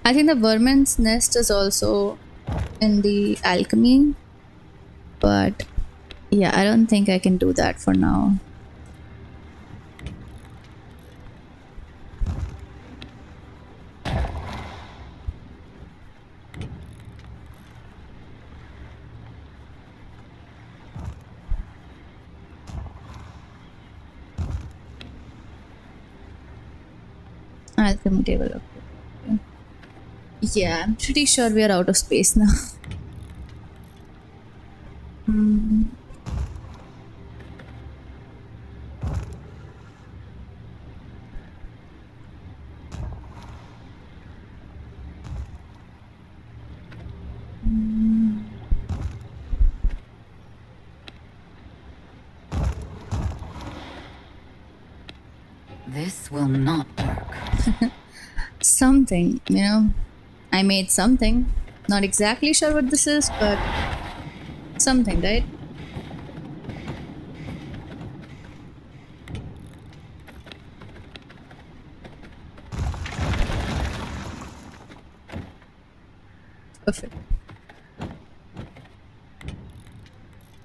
A: I think the vermin's nest is also in the alchemy, but yeah, I don't think I can do that for now. Alchemy table, okay. Yeah, I'm pretty sure we are out of space now.
B: This will not work.
A: Something, you know. I made something. Not exactly sure what this is, but something, right? Perfect.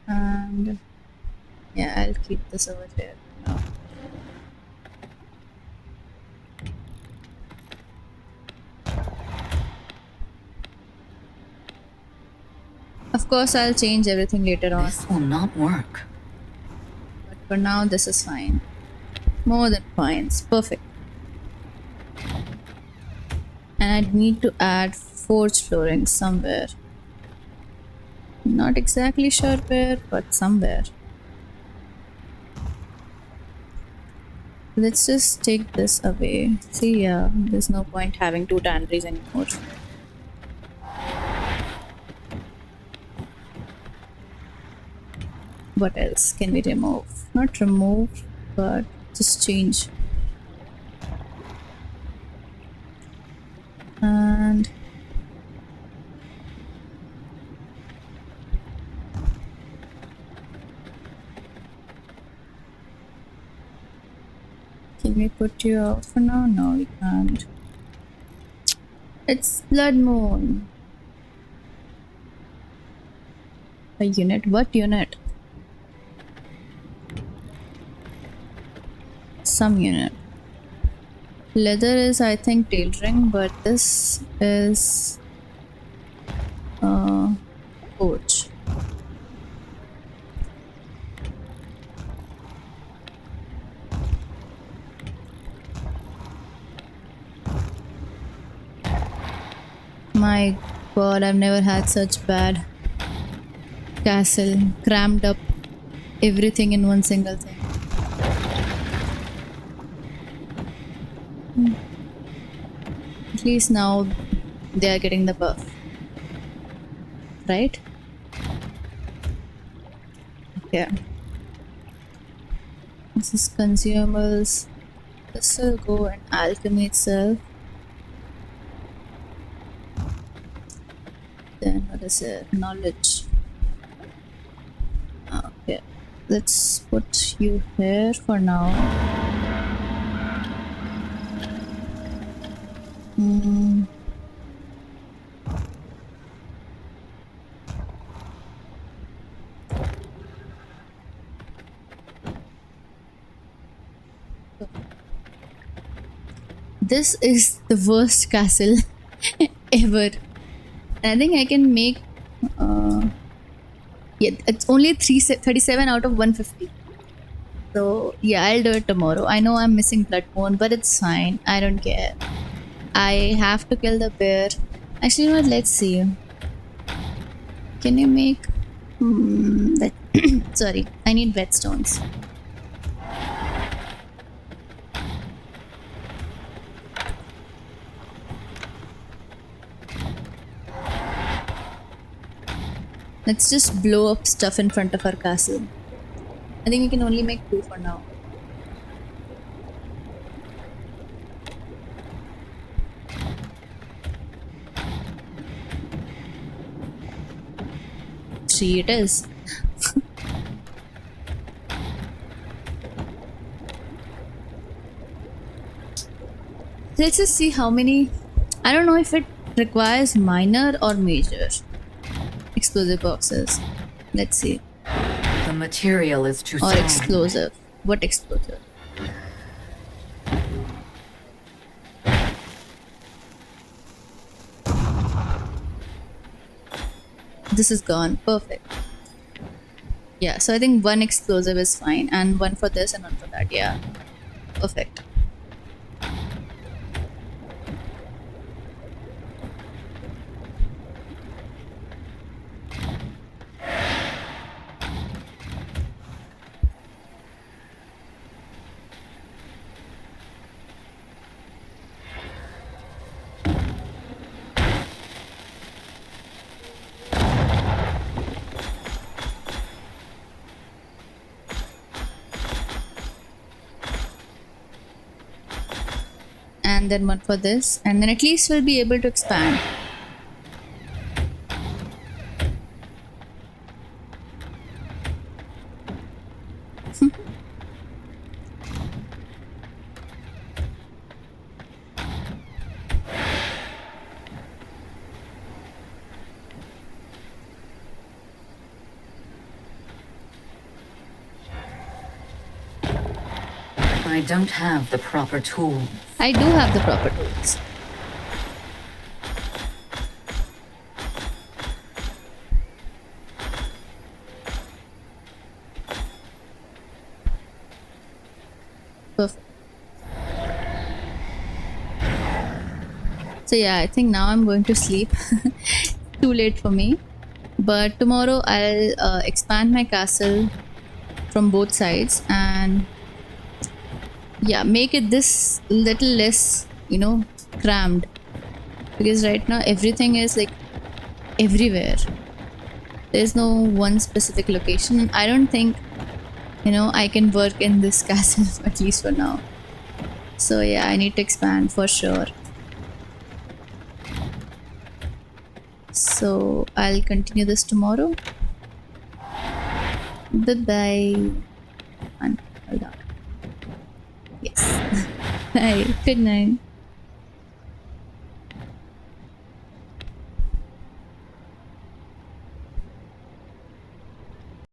A: And yeah, I'll keep this over there now. Of course, I'll change everything later on,
B: This will not work.
A: but for now, this is fine. More than fine. It's perfect. And I'd need to add forged flooring somewhere. Not exactly sure where, but somewhere. Let's just take this away. See, yeah, there's no point having two tanneries anymore. What else can we remove? Not remove, but just change. And can we put you out for now? No, we can't. It's Blood Moon. A unit? What unit? Some unit. Leather is, I think, tailoring, but this is forge. My god, I've never had such bad castle. Crammed up everything in one single thing. At least now they are getting the buff. Right? Yeah. This is consumables. This will go in alchemy itself. Then what is it? Knowledge. Okay. Let's put you here for now. This is the worst castle ever. And I think I can make yeah, it's only 37 out of 150. So yeah, I'll do it tomorrow. I know I'm missing blood moon, but it's fine. I don't care. I have to kill the bear. Actually, you know what? Let's see. Can you make sorry, I need whetstones. Let's just blow up stuff in front of our castle. I think we can only make 2 for now. Three it is. Let's just see how many. I don't know if it requires minor or major explosive boxes. Let's see.
B: The material is too
A: Or
B: strong.
A: explosive. What explosive? This is gone. Perfect. Yeah, so I think 1 explosive is fine, and 1 for this and 1 for that. Yeah. Perfect. and then one for this, and then at least we'll be able to expand.
B: I don't have the proper tools.
A: I do have the proper tools. Perfect. So yeah, I think now I'm going to sleep. Too late for me. But tomorrow I'll expand my castle from both sides and yeah, make it this little less, crammed. Because right now everything is like everywhere. There's no one specific location. I don't think, I can work in this castle at least for now. So yeah, I need to expand for sure. So I'll continue this tomorrow. Bye-bye. And hold on. Yes. Bye. Good night.